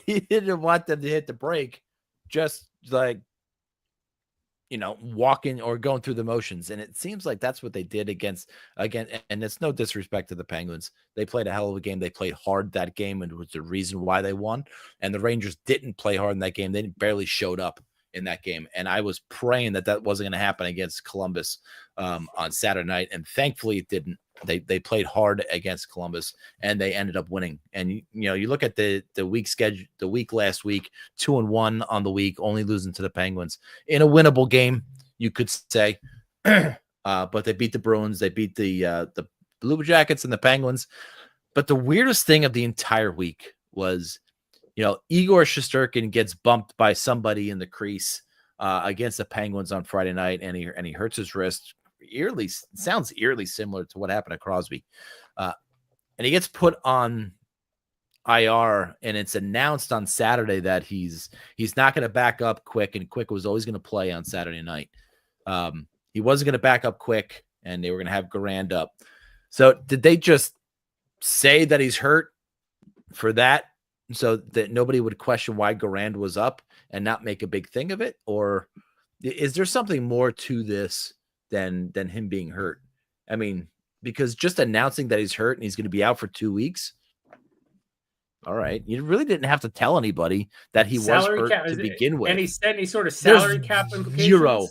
You didn't want them to hit the break just like walking or going through the motions. And it seems like that's what they did again, and it's no disrespect to the Penguins. They played a hell of a game. They played hard that game, and it was the reason why they won. And the Rangers didn't play hard in that game. They barely showed up in that game. And I was praying that wasn't going to happen against Columbus on Saturday night. And thankfully it didn't. They played hard against Columbus and they ended up winning. And you look at the week schedule, the week last week, 2-1 on the week, only losing to the Penguins in a winnable game, you could say. But they beat the Bruins, they beat the Blue Jackets and the Penguins. But the weirdest thing of the entire week was, Igor Shesterkin gets bumped by somebody in the crease against the Penguins on Friday night, and he hurts his wrist. Sounds eerily similar to what happened to Crosby. And he gets put on IR, and it's announced on Saturday that he's not going to back up Quick, and Quick was always going to play on Saturday night. He wasn't going to back up Quick, and they were going to have Garand up. So did they just say that he's hurt for that so that nobody would question why Garand was up and not make a big thing of it? Or is there something more to this than him being hurt? I mean, because just announcing that he's hurt and he's going to be out for 2 weeks. All right. You really didn't have to tell anybody that he salary was hurt to begin with. And he said any sort of salary cap implications? Zero.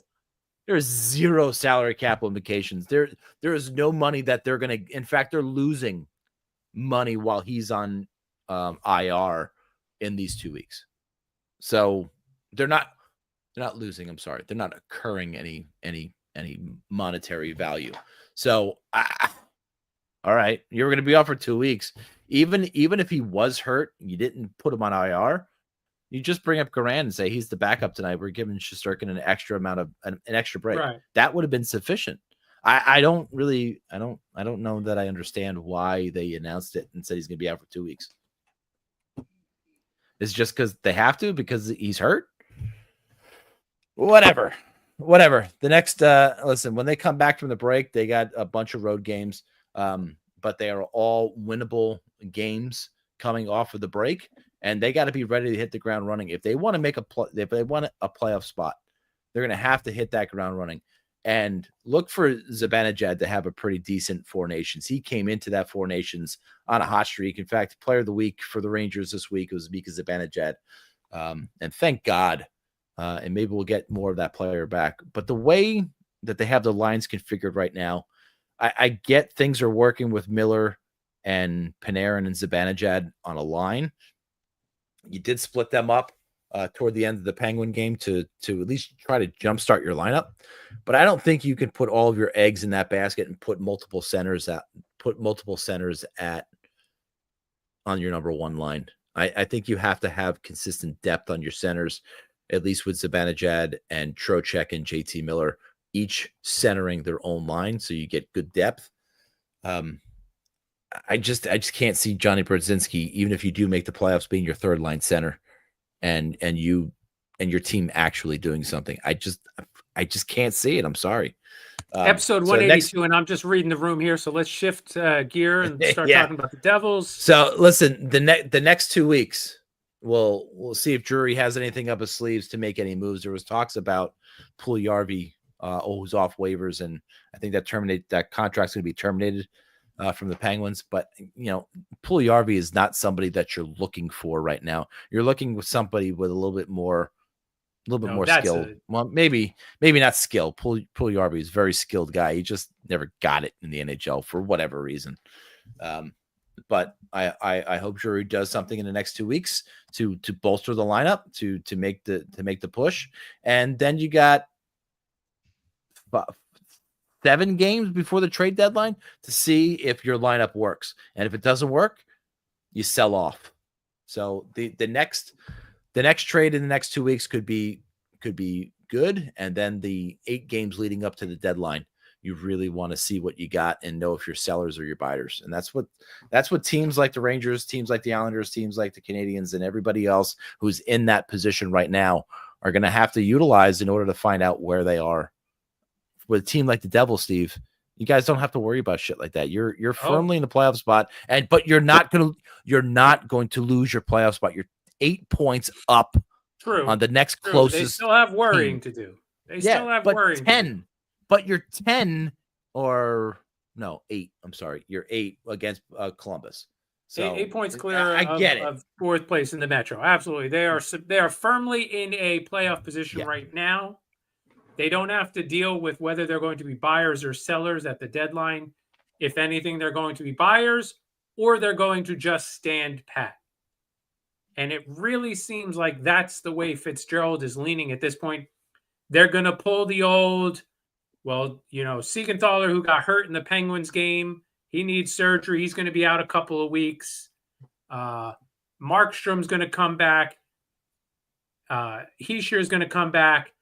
There's zero salary cap implications. There is no money that they're going to, in fact, they're losing money while he's on IR in these 2 weeks. So they're not losing. I'm sorry. They're not incurring any monetary value. So, all right, you're going to be off for 2 weeks. Even if he was hurt, you didn't put him on IR. You just bring up Garand and say he's the backup tonight. We're giving Shesterkin an extra amount of an extra break. Right. That would have been sufficient. I don't know that I understand why they announced it and said he's going to be out for 2 weeks. Is it just because they have to because he's hurt? Whatever. The next listen, when they come back from the break, they got a bunch of road games, but they are all winnable games coming off of the break, and they got to be ready to hit the ground running. If they want to make if they want a playoff spot, they're going to have to hit that ground running. And look for Zibanejad to have a pretty decent Four Nations. He came into that Four Nations on a hot streak. In fact, player of the week for the Rangers this week was Mika Zibanejad. And thank God. And maybe we'll get more of that player back. But the way that they have the lines configured right now, I get things are working with Miller and Panarin and Zibanejad on a line. You did split them up toward the end of the Penguin game to at least try to jumpstart your lineup. But I don't think you can put all of your eggs in that basket and put multiple centers on your number one line. I think you have to have consistent depth on your centers, at least with Zibanejad and Trocheck and JT Miller, each centering their own line, so you get good depth. I just can't see Johnny Brodzinski, even if you do make the playoffs, being your third line center, and your team actually doing something. I just can't see it. I'm sorry. Episode 182, and I'm just reading the room here, so let's shift gear and start talking about the Devils. So listen, the next 2 weeks, we'll see if Drury has anything up his sleeves to make any moves. There was talks about Puljujarvi, who's off waivers, and I think that contract's going to be terminated from the Penguins. But Puljujarvi is not somebody that you're looking for right now. You're looking with somebody with a little bit more skill. Well, maybe not skill. Puljujarvi is a very skilled guy. He just never got it in the NHL for whatever reason. But I hope Drury does something in the next 2 weeks to bolster the lineup to make the push. And then you got 7 games before the trade deadline to see if your lineup works. And if it doesn't work, you sell off. So the next trade in the next 2 weeks could be good. And then the 8 games leading up to the deadline, you really want to see what you got and know if you're sellers or you're buyers. And that's what teams like the Rangers, teams like the Islanders, teams like the Canadians, and everybody else who's in that position right now are going to have to utilize in order to find out where they are. With a team like the Devils, Steve, you guys don't have to worry about shit like that. You're firmly in the playoff spot, but you're not going to lose your playoff spot. You're 8 points up. True. On the next closest. They still have worrying to do. Worrying. 10. But you're 10 or no 8. I'm sorry, you're 8 against Columbus. So 8 points clear. I get it. Of fourth place in the Metro. Absolutely, they are firmly in a playoff position right now. They don't have to deal with whether they're going to be buyers or sellers at the deadline. If anything, they're going to be buyers or they're going to just stand pat. And it really seems like that's the way Fitzgerald is leaning at this point. They're going to pull the old, Siegenthaler, who got hurt in the Penguins game. He needs surgery. He's going to be out a couple of weeks. Markstrom's going to come back. Heischer is going to come back.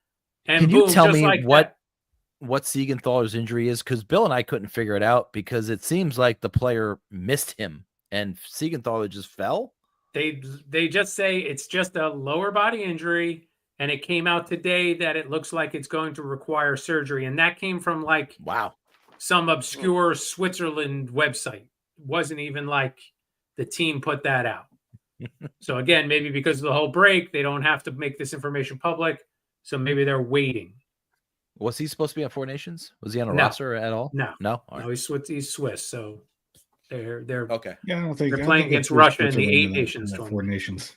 And can you tell me like what Siegenthaler's injury is? Because Bill and I couldn't figure it out because it seems like the player missed him and Siegenthaler just fell. They just say it's just a lower body injury, and it came out today that it looks like it's going to require surgery, and that came from some obscure Switzerland website. It wasn't even like the team put that out. So again, maybe because of the whole break, they don't have to make this information public. So maybe they're waiting. Was he supposed to be on Four Nations? Was he on a roster at all? No. No, he's Swiss. So they're okay. Yeah, I don't think they're playing against Russia in the 8 Nations tournament. Four Nations.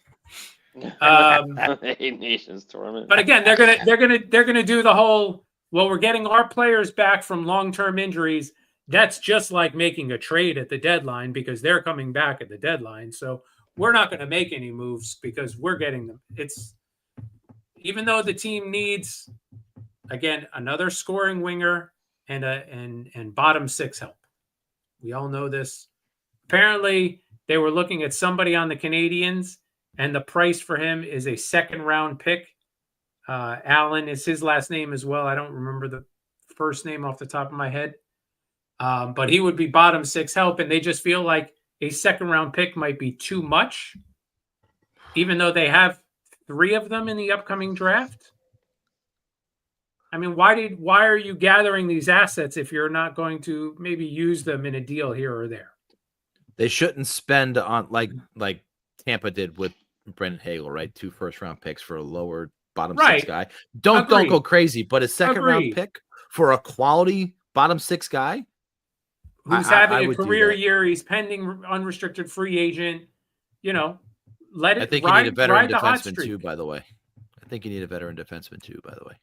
8 Nations tournament. But again, they're gonna do the whole. Well, we're getting our players back from long-term injuries. That's just like making a trade at the deadline because they're coming back at the deadline. So we're not going to make any moves because we're getting them. Even though the team needs, again, another scoring winger and bottom 6 help. We all know this. Apparently, they were looking at somebody on the Canadians, and the price for him is a 2nd-round pick. Allen is his last name as well. I don't remember the first name off the top of my head. But he would be bottom 6 help, and they just feel like a 2nd-round pick might be too much. even though they have 3 of them in the upcoming draft. I mean, why are you gathering these assets if you're not going to maybe use them in a deal here or there? They shouldn't spend on like Tampa did with Brendan Hagel, right? 2 first-round picks for a lower bottom 6 guy. Don't go crazy, but a second-round pick for a quality bottom 6 guy who's having a career year. He's pending unrestricted free agent. You know, let it. I think ride, you need a veteran defenseman too. By the way, I think you need a veteran defenseman too. By the way,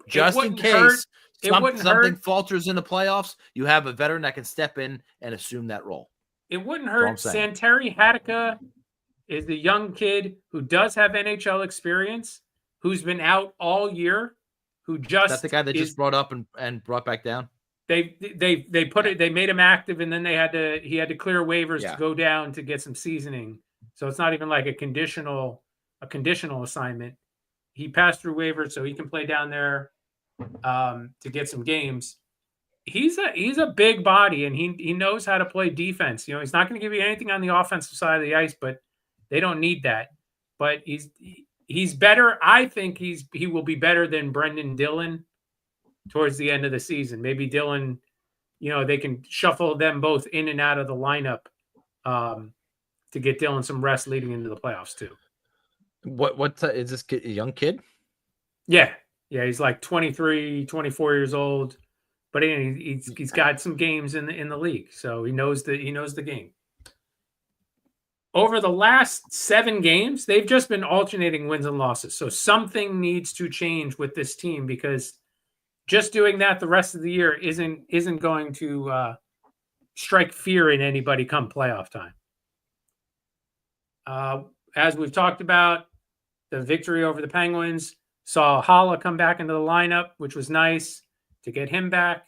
just in case something falters in the playoffs, you have a veteran that can step in and assume that role. It wouldn't hurt. Santeri Hatakka is the young kid who does have NHL experience, who's been out all year, who just that's the guy that just brought up and brought back down. They made him active, and then he had to clear waivers to go down to get some seasoning. So it's not even like a conditional assignment. He passed through waivers, so he can play down there to get some games. He's a big body, and he knows how to play defense. You know, he's not going to give you anything on the offensive side of the ice, but they don't need that. But he's better. I think he will be better than Brendan Dillon towards the end of the season. Maybe Dillon, you know, they can shuffle them both in and out of the lineup to get Dillon some rest leading into the playoffs too. What is this kid, a young kid? Yeah. He's like 23, 24 years old, but he's got some games in the league, so he knows the game. Over the last 7 games, they've just been alternating wins and losses. So something needs to change with this team, because just doing that the rest of the year isn't going to strike fear in anybody come playoff time. As we've talked about, the victory over the Penguins saw Hala come back into the lineup, which was nice to get him back.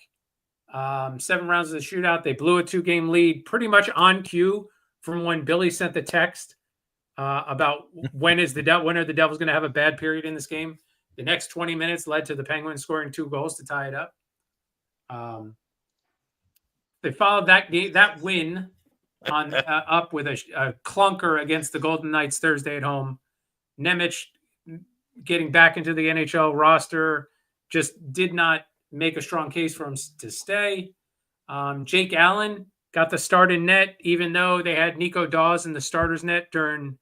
7 rounds of the shootout. They blew a 2-game lead pretty much on cue from when Billy sent the text about when are the Devils going to have a bad period in this game. The next 20 minutes led to the Penguins scoring 2 goals to tie it up. They followed that win on up with a clunker against the Golden Knights Thursday at home. Nemec getting back into the NHL roster just did not make a strong case for him to stay. Jake Allen got the start in net, even though they had Nico Dawes in the starter's net during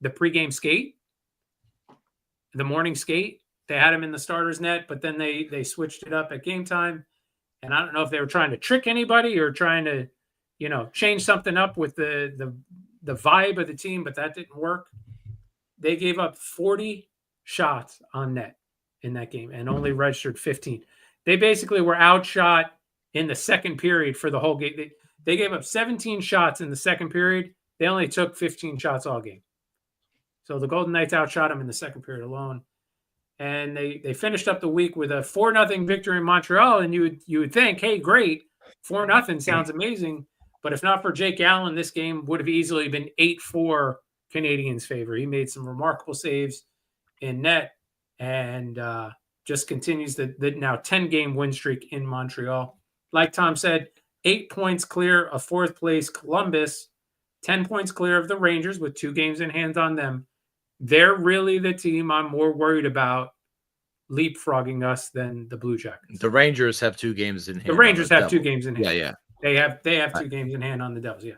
the pregame skate, the morning skate. They had him in the starter's net, but then they switched it up at game time. And I don't know if they were trying to trick anybody or trying to, you know, change something up with the vibe of the team, but that didn't work. They gave up 40 shots on net in that game and only registered 15. They basically were outshot in the second period for the whole game. They gave up 17 shots in the second period. They only took 15 shots all game. So the Golden Knights outshot them in the second period alone. And they finished up the week with a 4-0 victory in Montreal. And you would think, hey, great, 4-0 sounds amazing. But if not for Jake Allen, this game would have easily been 8-4 Canadiens' favor. He made some remarkable saves in net and just continues the now 10-game win streak in Montreal. Like Tom said, 8 points clear of 4th place Columbus, 10 points clear of the Rangers with 2 games in hand on them. They're really the team I'm more worried about leapfrogging us than the Blue Jackets. The Rangers have 2 games in hand. The Rangers have 2 games in hand. Yeah. They have 2 games in hand on the Devils. Yeah.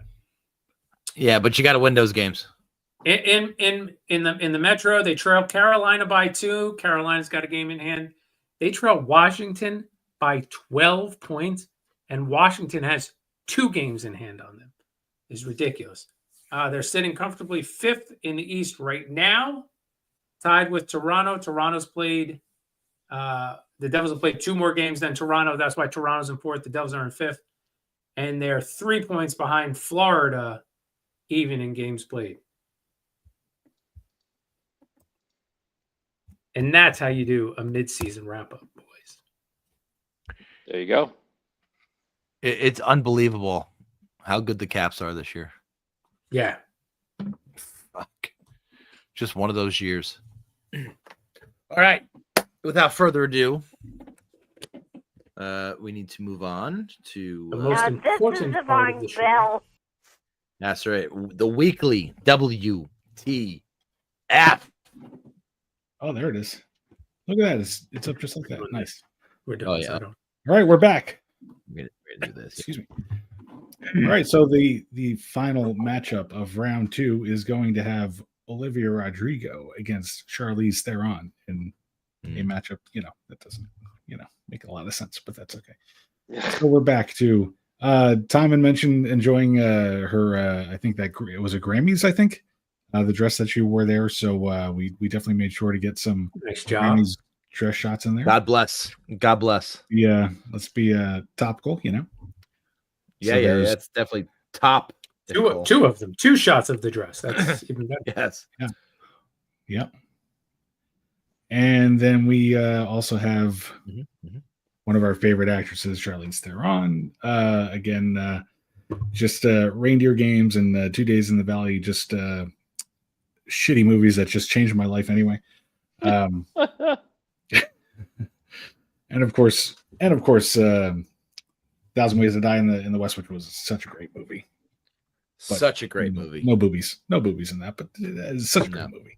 Yeah, but you got to win those games. In the Metro, they trail Carolina by 2. Carolina's got a game in hand. They trail Washington by 12 points, and Washington has 2 games in hand on them. It's ridiculous. They're sitting comfortably 5th in the East right now, tied with Toronto. Toronto's played the Devils have played 2 more games than Toronto. That's why Toronto's in 4th. The Devils are in 5th. And they're 3 points behind Florida, even in games played. And that's how you do a midseason wrap-up, boys. There you go. It's unbelievable how good the Caps are this year. Yeah. Fuck. Just one of those years. All right. Without further ado, we need to move on to the most important part of the show. That's right. The weekly WNBA Oh, there it is. Look at that. It's up just like that. Nice. We're done. Oh, yeah. All right, we're back. We're gonna do this. Excuse me. All right, so the final matchup of round 2 is going to have Olivia Rodrigo against Charlize Theron in a matchup. That doesn't make a lot of sense, but that's okay. So we're back to Tom had mentioned enjoying her. I think that it was a Grammys. I think the dress that she wore there. So we definitely made sure to get some Nice job. Grammys dress shots in there. God bless. God bless. Yeah, let's be topical. Yeah, that's definitely top. Two of them. 2 shots of the dress. That's even better. Yes. Yeah. Yep. And then we also have one of our favorite actresses, Charlize Theron. Again, just Reindeer Games and 2 Days in the Valley, just shitty movies that just changed my life anyway. And of course, 1,000 Ways to Die in the West, which was such a great movie. But such a great movie. No boobies in that, but it's such a great movie.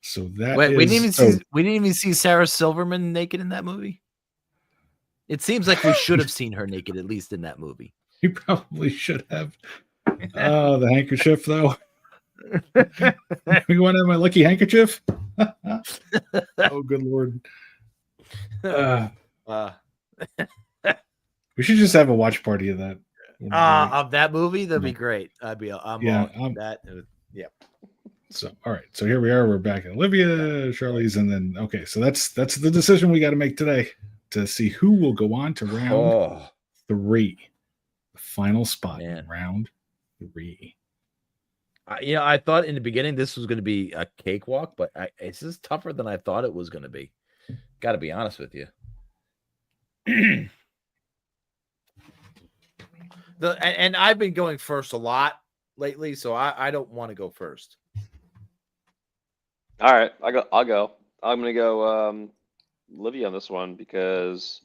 So that we didn't even see Sarah Silverman naked in that movie. It seems like we should have seen her naked at least in that movie. We probably should have. The handkerchief, though. You want to have my lucky handkerchief? Oh, good Lord. We should just have a watch party of that. Of that movie? That'd be great. I'm on that. Yeah. So, all right. So here we are. We're back at Olivia, Charlize, and then so that's the decision we got to make today to see who will go on to round 3, the final spot in round 3. I thought in the beginning this was going to be a cakewalk, but it's just tougher than I thought it was going to be. Got to be honest with you. And I've been going first a lot lately, so I don't want to go first. All right, I'll go. I'm gonna go Olivia on this one because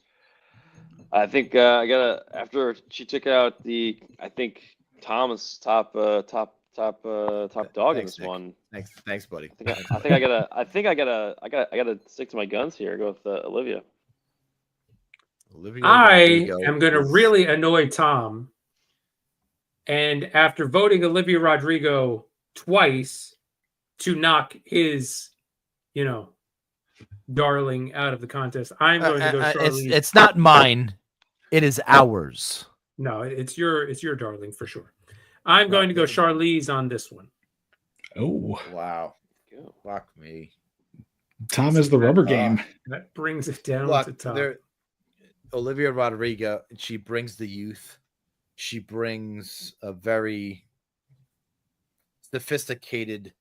I think I gotta after she took out I think Tom's top dog in this Nick. one. Thanks, buddy. I gotta stick to my guns here. Go with Olivia. I am gonna really annoy Tom, and after voting Olivia Rodrigo twice to knock his, darling out of the contest, I'm going to go Charlize. It's not mine. It is ours. No, it's your darling for sure. I'm going to go Charlize on this one. Oh, wow. Fuck me. Tom is the rubber game. That brings it down to Tom. Olivia Rodrigo, she brings the youth. She brings a very sophisticated,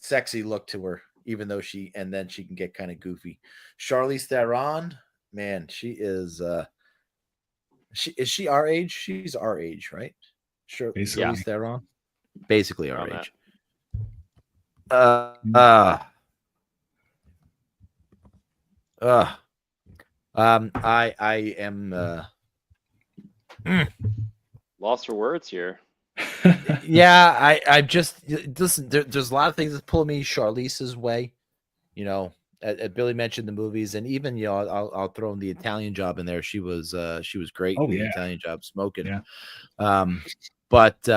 sexy look to her, even though then she can get kind of goofy. Charlize Theron, man, she is is she our age? She's our age, right? Sure. Charlize Theron. Basically our age. I am lost for words here. Yeah, I just listen. There's a lot of things that pull me Charlize's way. Billy mentioned the movies, and even I'll throw in the Italian Job in there. She was great. Oh, in the yeah. Italian Job, smoking. Yeah. But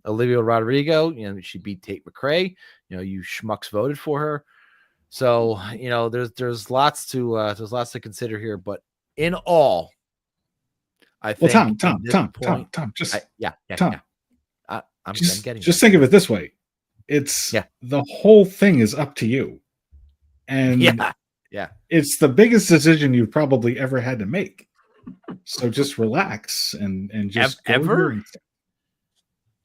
Olivia Rodrigo, she beat Tate McRae. You schmucks voted for her. So there's lots to consider here. But in all, I think. Well, Tom, just Tom. I'm getting. Just think of it this way: it's the whole thing is up to you, and it's the biggest decision you've probably ever had to make. So just relax and just ever.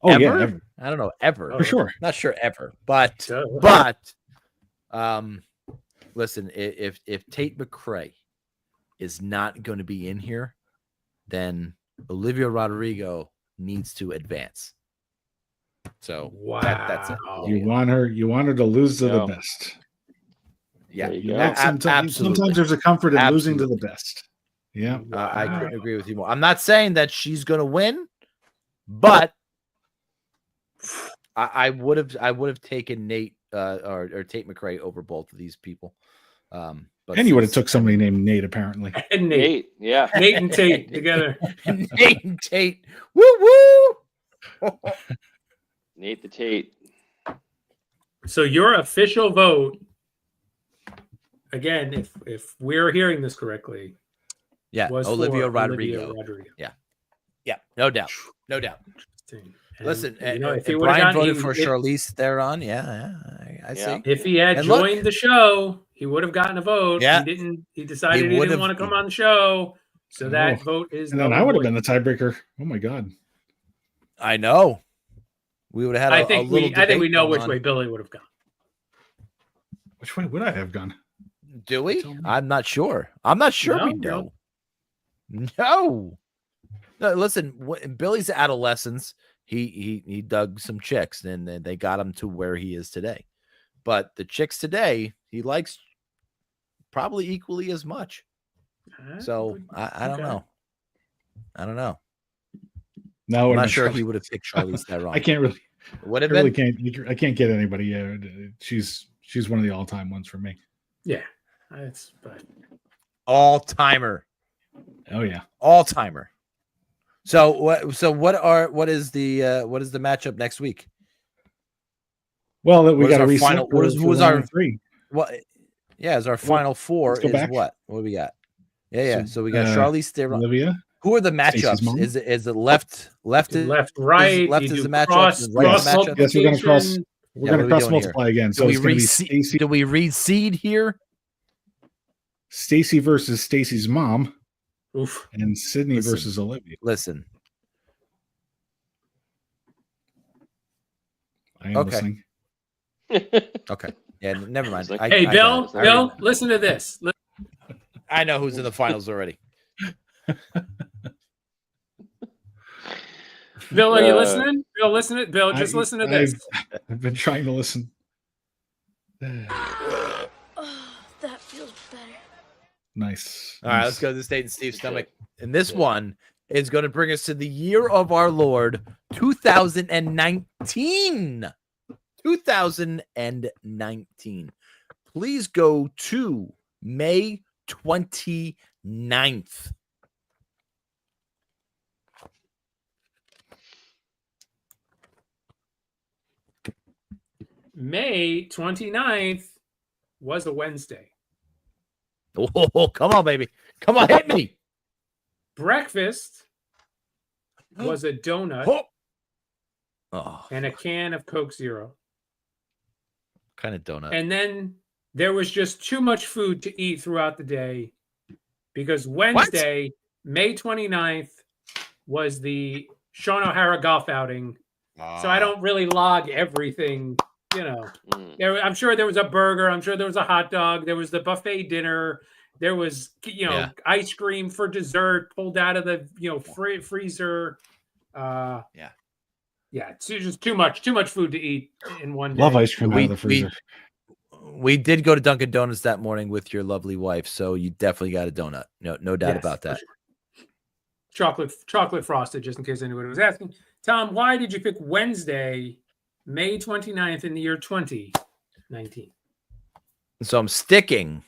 Oh ever? Yeah, ever. I don't know, ever for sure. Not sure ever, but listen, if Tate McRae is not going to be in here, then Olivia Rodrigo needs to advance. So that's it. You want her to lose to the best. Yeah, sometimes there's a comfort in losing to the best. Yeah, I couldn't agree with you more. I'm not saying that she's going to win, but I would have taken Nate or Tate McRae over both of these people. But and you would have took somebody named Nate, apparently. And Nate. Yeah. Nate and Tate together. Nate and Tate. Woo woo. Nate the Tate. So your official vote, again, if we're hearing this correctly, Yeah, was Olivia for Rodrigo. Olivia Rodrigo. Yeah, no doubt. And, Listen, if he and would have Brian gone, voted for Charlize Theron. I see. if he had And look- joined the show, he would have gotten a vote. Yeah. He didn't. He decided he would've- didn't want to come on the show, so that vote is. And then null I would have and been the tiebreaker. Oh my god! I know. We would have had I a think little I think we debate know going which on. way Billy would have gone. Which way would I have gone? Do we? Tell me. I'm not sure. I'm not sure we know. No. No, listen, in Billy's adolescence, he dug some chicks and they got him to where he is today. But the chicks today, he likes probably equally as much. So I don't know. I don't know. No, I'm not sure he would have picked Charlize Theron. I can't really. Would have I really been. can't. I can't get anybody. Yeah, she's one of the all-time ones for me. Yeah, that's but All timer. Oh yeah, All timer. So what is the matchup next week? well, we What is got to our reset. final- what is- who's round our- three? What? Yeah, is our final four let's go is back. what? What do we got? Yeah. So we got uh, Charlize Theron. Olivia. Who are the Stacey's matchups? mom? Is it left, left, right. left you is do the matchup, cross, and right is the cross matchup? Yes, we're going to cross. multiplication. We're Yeah, going what to are we cross doing multiply again. So it's going to be Stacy. Do we reseed here? Stacy versus Stacy's mom, Oof. and Sydney Listen. versus Olivia. Listen. I am Okay. listening. Okay. Yeah, never mind. Like, Hey, I Bill, got it. Bill, listen to this. I know who's in the finals already. Bill, are you listening? Bill, listen. Bill, just listen to this. I've been trying to listen. Oh, that feels better. Nice. All right, let's go to the state and Steve's stomach. And this one is going to bring us to the year of our Lord, 2019. 2019. Please go to May 29th. May 29th was a Wednesday. Oh, come on, baby. Come on, hit me. Breakfast was a donut Oh, and a can of Coke Zero. kind of donut. And then there was just too much food to eat throughout the day because Wednesday, May 29th, was the Sean O'Hara golf outing. So I don't really log everything, you know. I'm sure there was a burger. I'm sure there was a hot dog. There was the buffet dinner. There was, ice cream for dessert pulled out of the, freezer. Yeah, it's just too much food to eat in one day. Love ice cream out of the freezer. We did go to Dunkin' Donuts that morning with your lovely wife, so you definitely got a donut. No doubt about that. Sure. Chocolate frosted, just in case anybody was asking. Tom, why did you pick Wednesday, May 29th in the year 2019? So I'm sticking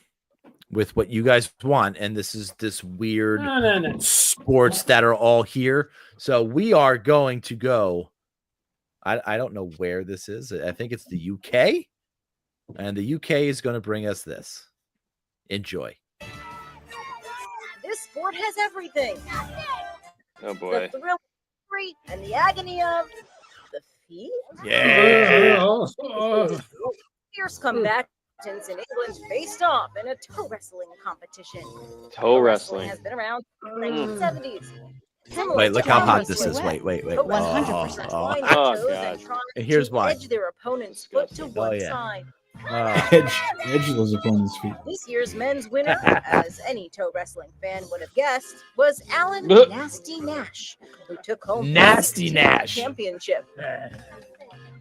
with what you guys want, and this is this weird sports that are all here. So we are going to go. I don't know where this is. I think it's the UK, and the UK is going to bring us this. Enjoy. This sport has everything. Oh boy. The thrill of victory and the agony of defeat. Yeah. Fierce combatants in England faced off in a toe wrestling competition. Toe wrestling. Has been around since the 1970s. Wait, look how hot this is. Wait. 100%. Oh, God. And here's why. Edge their opponent's foot to one yeah. side. Edge those opponents' feet. This year's men's winner, as any toe wrestling fan would have guessed, was Alan Nasty Nash, who took home Nasty the Nash. championship.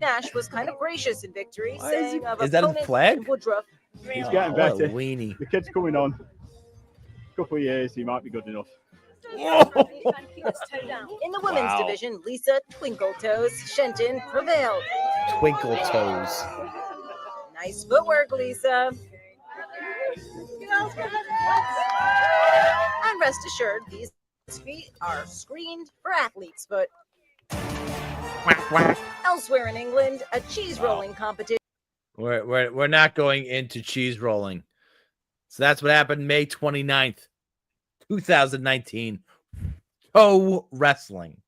Nash was kind of gracious in victory, Why is saying he- of is that his opponent flag? Woodruff, He's getting What a better. weenie. The kid's coming on. A couple of years, he might be good enough. in the women's division, Lisa Twinkle Toes Shenton prevailed. Twinkle toes. Nice footwork, Lisa. And rest assured, these feet are screened for athlete's foot. Quack, quack. Elsewhere in England, a cheese rolling competition. We're not going into cheese rolling. So that's what happened May 29th, 2019. Toe wrestling.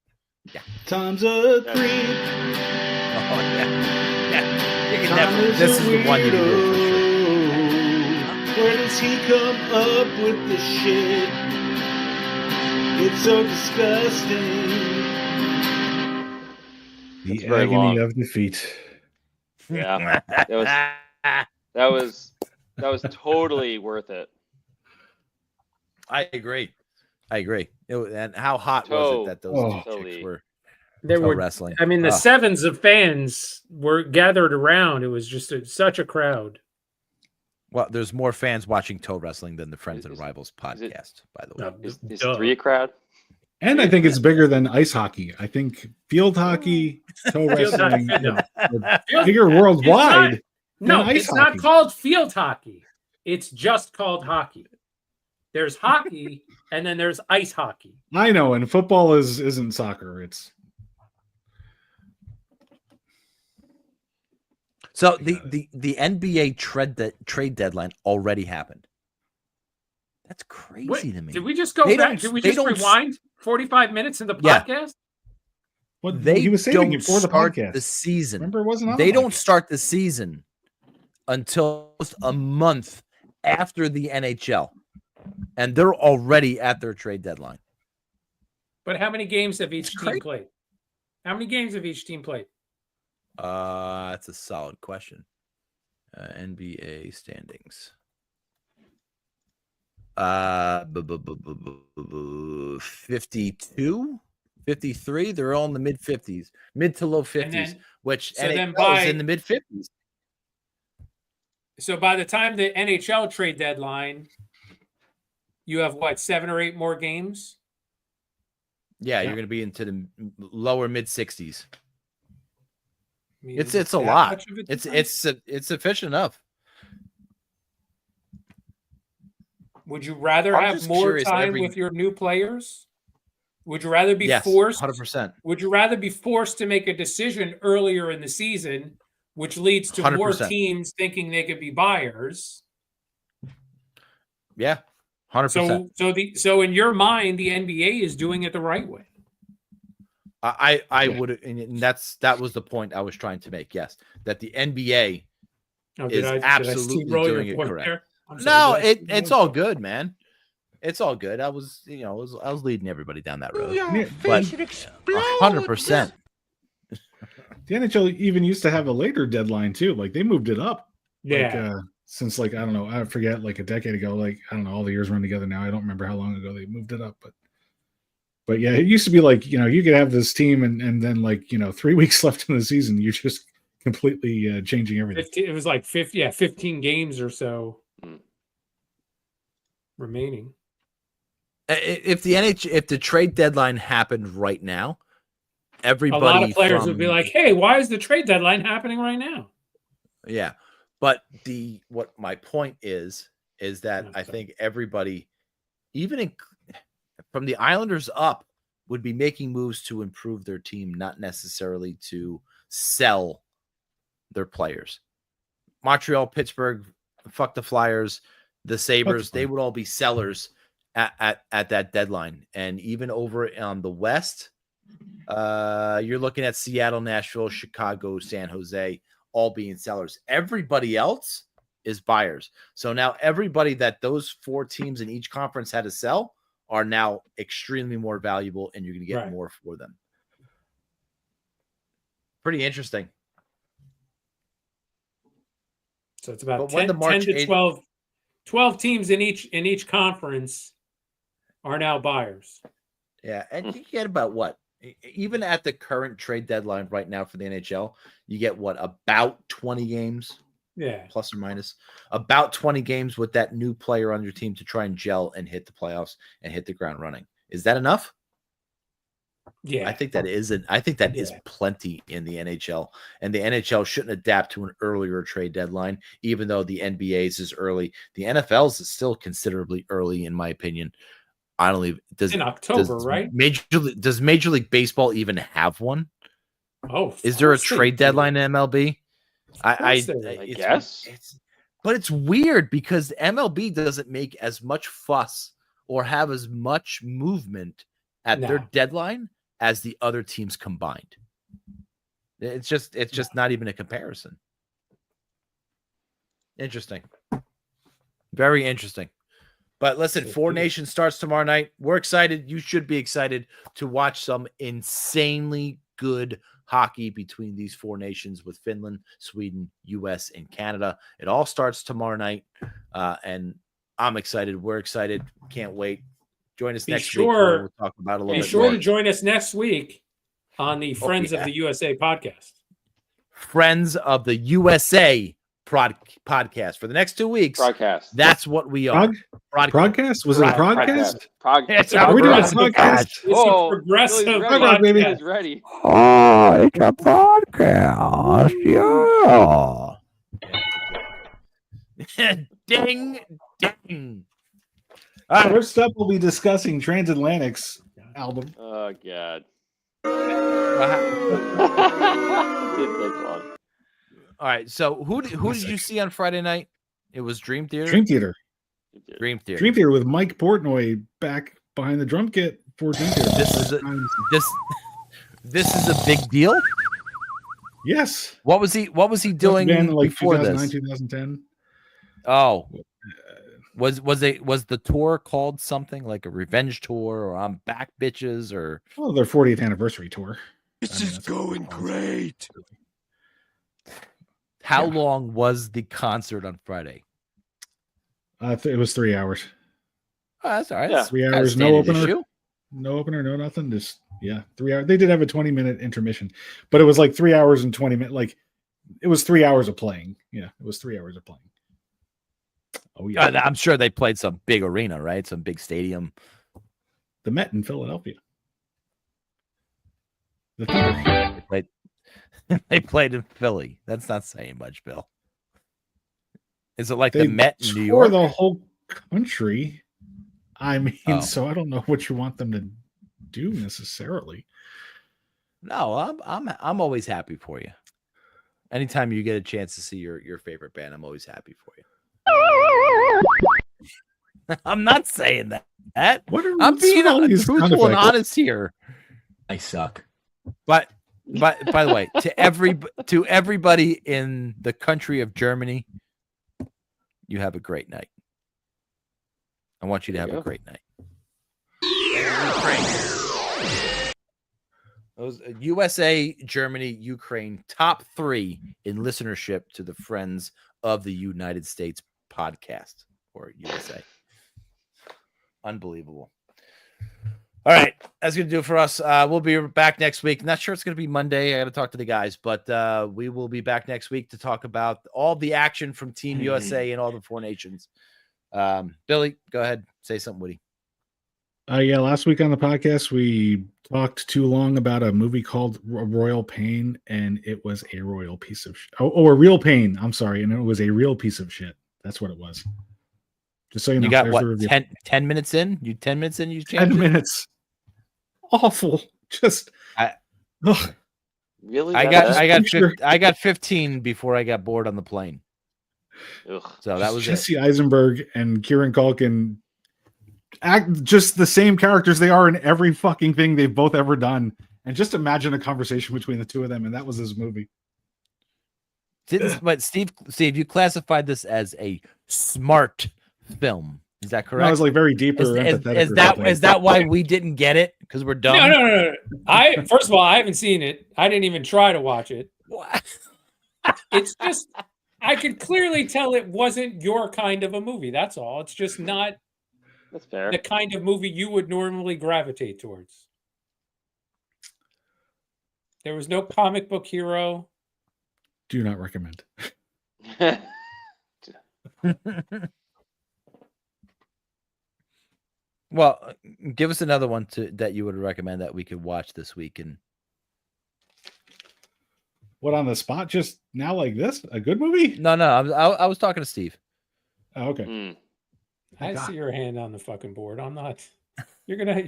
Yeah. Times a three. Oh, yeah. You can never. This is the one you can do for sure. Where does he come up with this shit? It's so disgusting. The very agony long. of defeat. Yeah, that was totally worth it. I agree. And how hot was it that those two totally. chicks were There were wrestling? I mean, the sevens of fans were gathered around. It was just such a crowd. Well, there's more fans watching toe wrestling than the Friends and Rivals podcast, by the way. Is 3 a crowd? And I think it's bigger than ice hockey. I think field hockey, toe wrestling, bigger worldwide. It's not called field hockey. It's just called hockey. There's hockey, and then there's ice hockey. I know, and football isn't soccer. It's so the NBA trade deadline already happened. That's crazy to me. Did we just go back? Did we just rewind 45 minutes in the podcast? Yeah. Well, he was saving it for the podcast. The season. Remember, it wasn't on they the don't podcast. start the season until a month after the NHL, and they're already at their trade deadline. But how many games have each team played? How many games have each team played? That's a solid question. NBA standings. 52, 53. They're all in the mid 50s, mid to low 50s, which so then NHL is in the mid 50s. So by the time the NHL trade deadline, you have what, 7 or 8 more games? Yeah, you're going to be into the lower mid 60s. I mean, It's a lot. It's sufficient enough. Would you rather have more time with your new players? Would you rather be forced? 100%. Would you rather be forced to make a decision earlier in the season, which leads to 100%. more teams thinking they could be buyers? Yeah, 100%. So in your mind, the NBA is doing it the right way. I would, and that was the point I was trying to make. Yes, that the NBA is absolutely doing it correct. No, it's all good, man. It's all good. I was leading everybody down that road. But 100%. The NHL even used to have a later deadline too. Like they moved it up. Yeah. Like, since like I don't know, I forget, like a decade ago. Like I don't know, all the years run together now. I don't remember how long ago they moved it up, but yeah, it used to be like, you could have this team and then like 3 weeks left in the season, you're just completely changing everything. It was like 15 games or so remaining. If the trade deadline happened right now, everybody, a lot of players would be like, "Hey, why is the trade deadline happening right now?" Yeah, but what my point is that I think everybody, even from the Islanders up, would be making moves to improve their team, not necessarily to sell their players. Montreal, Pittsburgh, fuck the Flyers, the Sabres, they would all be sellers at that deadline. And even over on the West, you're looking at Seattle, Nashville, Chicago, San Jose, all being sellers. Everybody else is buyers. So now everybody that those 4 teams in each conference had to sell are now extremely more valuable, and you're going to get more for them. Pretty interesting. So it's about 10 to 12 teams in each conference are now buyers. Yeah, and you get about what? Even at the current trade deadline right now for the NHL, you get what, about 20 games? Yeah. Plus or minus. About 20 games with that new player on your team to try and gel and hit the playoffs and hit the ground running. Is that enough? I think that is plenty in the NHL, and the NHL shouldn't adapt to an earlier trade deadline, even though the NBA's is early. The NFL's is still considerably early, in my opinion. I don't even in October, right? Does Major League Baseball even have one? Oh, is there a trade deadline in MLB? I guess. But it's weird because MLB doesn't make as much fuss or have as much movement at their deadline as the other teams combined. It's just not even a comparison. Interesting. Very interesting. But listen, Four Nations starts tomorrow night. We're excited. You should be excited to watch some insanely good hockey between these four nations with Finland, Sweden, US, and Canada. It all starts tomorrow night. And I'm excited. We're excited. Can't wait. Join us next week. We'll talk about a little bit more. Be sure to join us next week on the Friends of the USA podcast. Friends of the USA podcast for the next 2 weeks. Broadcast. That's what we are. Broadcast? Was it a broadcast? Are we doing a podcast? It's a progressive podcast. Baby. Ready. Oh, it's a podcast. Yeah. Ding, ding. First up, we'll be discussing Transatlantic's album. Oh, God. Didn't take long. All right, so who did you see on Friday night? It was Dream Theater. Dream Theater with Mike Portnoy back behind the drum kit for Dream Theater. This is a big deal. Yes. What was he doing before 2009, this? 2010. Oh, was the tour called something like a revenge tour or I'm Back Bitches or their 40th anniversary tour? This is going great. How long was the concert on Friday? It was 3 hours. Oh, that's all right. Yeah. 3 hours, no opener. No opener, no nothing. Just 3 hours. They did have a 20-minute intermission, but it was like 3 hours and 20 minutes. Like it was 3 hours of playing. Yeah, it was 3 hours of playing. Oh yeah, I'm sure they played some big arena, right? Some big stadium. The Met in Philadelphia. The Thunder. They played in Philly. That's not saying much, Bill. Is it like the Met in New York? For the whole country. I mean, so I don't know what you want them to do necessarily. No, I'm always happy for you. Anytime you get a chance to see your favorite band, I'm always happy for you. I'm not saying that. I'm being truthful and honest here. I suck. But by the way, to everybody in the country of Germany, you have a great night. I want you to have a great night. Those USA, Germany, Ukraine, top 3 in listenership to the Friends of the United States podcast or USA. Unbelievable. All right, that's going to do it for us. We'll be back next week. Not sure it's going to be Monday. I got to talk to the guys, but we will be back next week to talk about all the action from Team USA and all the 4 nations. Billy, go ahead. Say something, Woody. Last week on the podcast, we talked too long about a movie called Royal Pain, and it was a royal piece of shit. A Real Pain. I'm sorry. And it was a real piece of shit. That's what it was. Just so you know. You got what? 10 minutes in? 10 minutes in? You changed 10 minutes. Awful. Just really? I got 15 before I got bored on the plane. Ugh. So that was Jesse Eisenberg and Kieran Culkin act just the same characters they are in every fucking thing they've both ever done. And just imagine a conversation between the two of them, and that was his movie. But Steve, you classified this as a smart film. Is that correct? I was like very deep or empathetic. Is that why we didn't get it? Because we're dumb? No. First of all, I haven't seen it. I didn't even try to watch it. It's just I could clearly tell it wasn't your kind of a movie. That's all. It's just not That's fair. the kind of movie you would normally gravitate towards. There was no comic book hero. Do not recommend. Well, give us another one that you would recommend that we could watch this week. And what, on the spot just now like this? A good movie? No, I was talking to Steve. Oh, okay. I see your hand on the fucking board. I'm not. You're gonna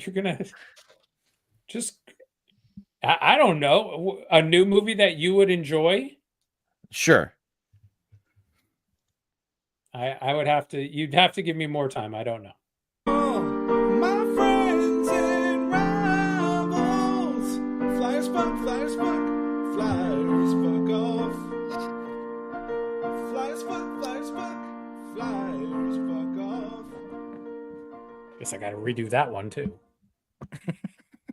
just. I don't know, a new movie that you would enjoy. Sure. I would have to. You'd have to give me more time. I don't know. My friends and rivals. Flyers fuck, flyers fuck, flyers fuck off. Flyers fuck, flyers fuck, flyers fuck off. Guess I got to redo that one too.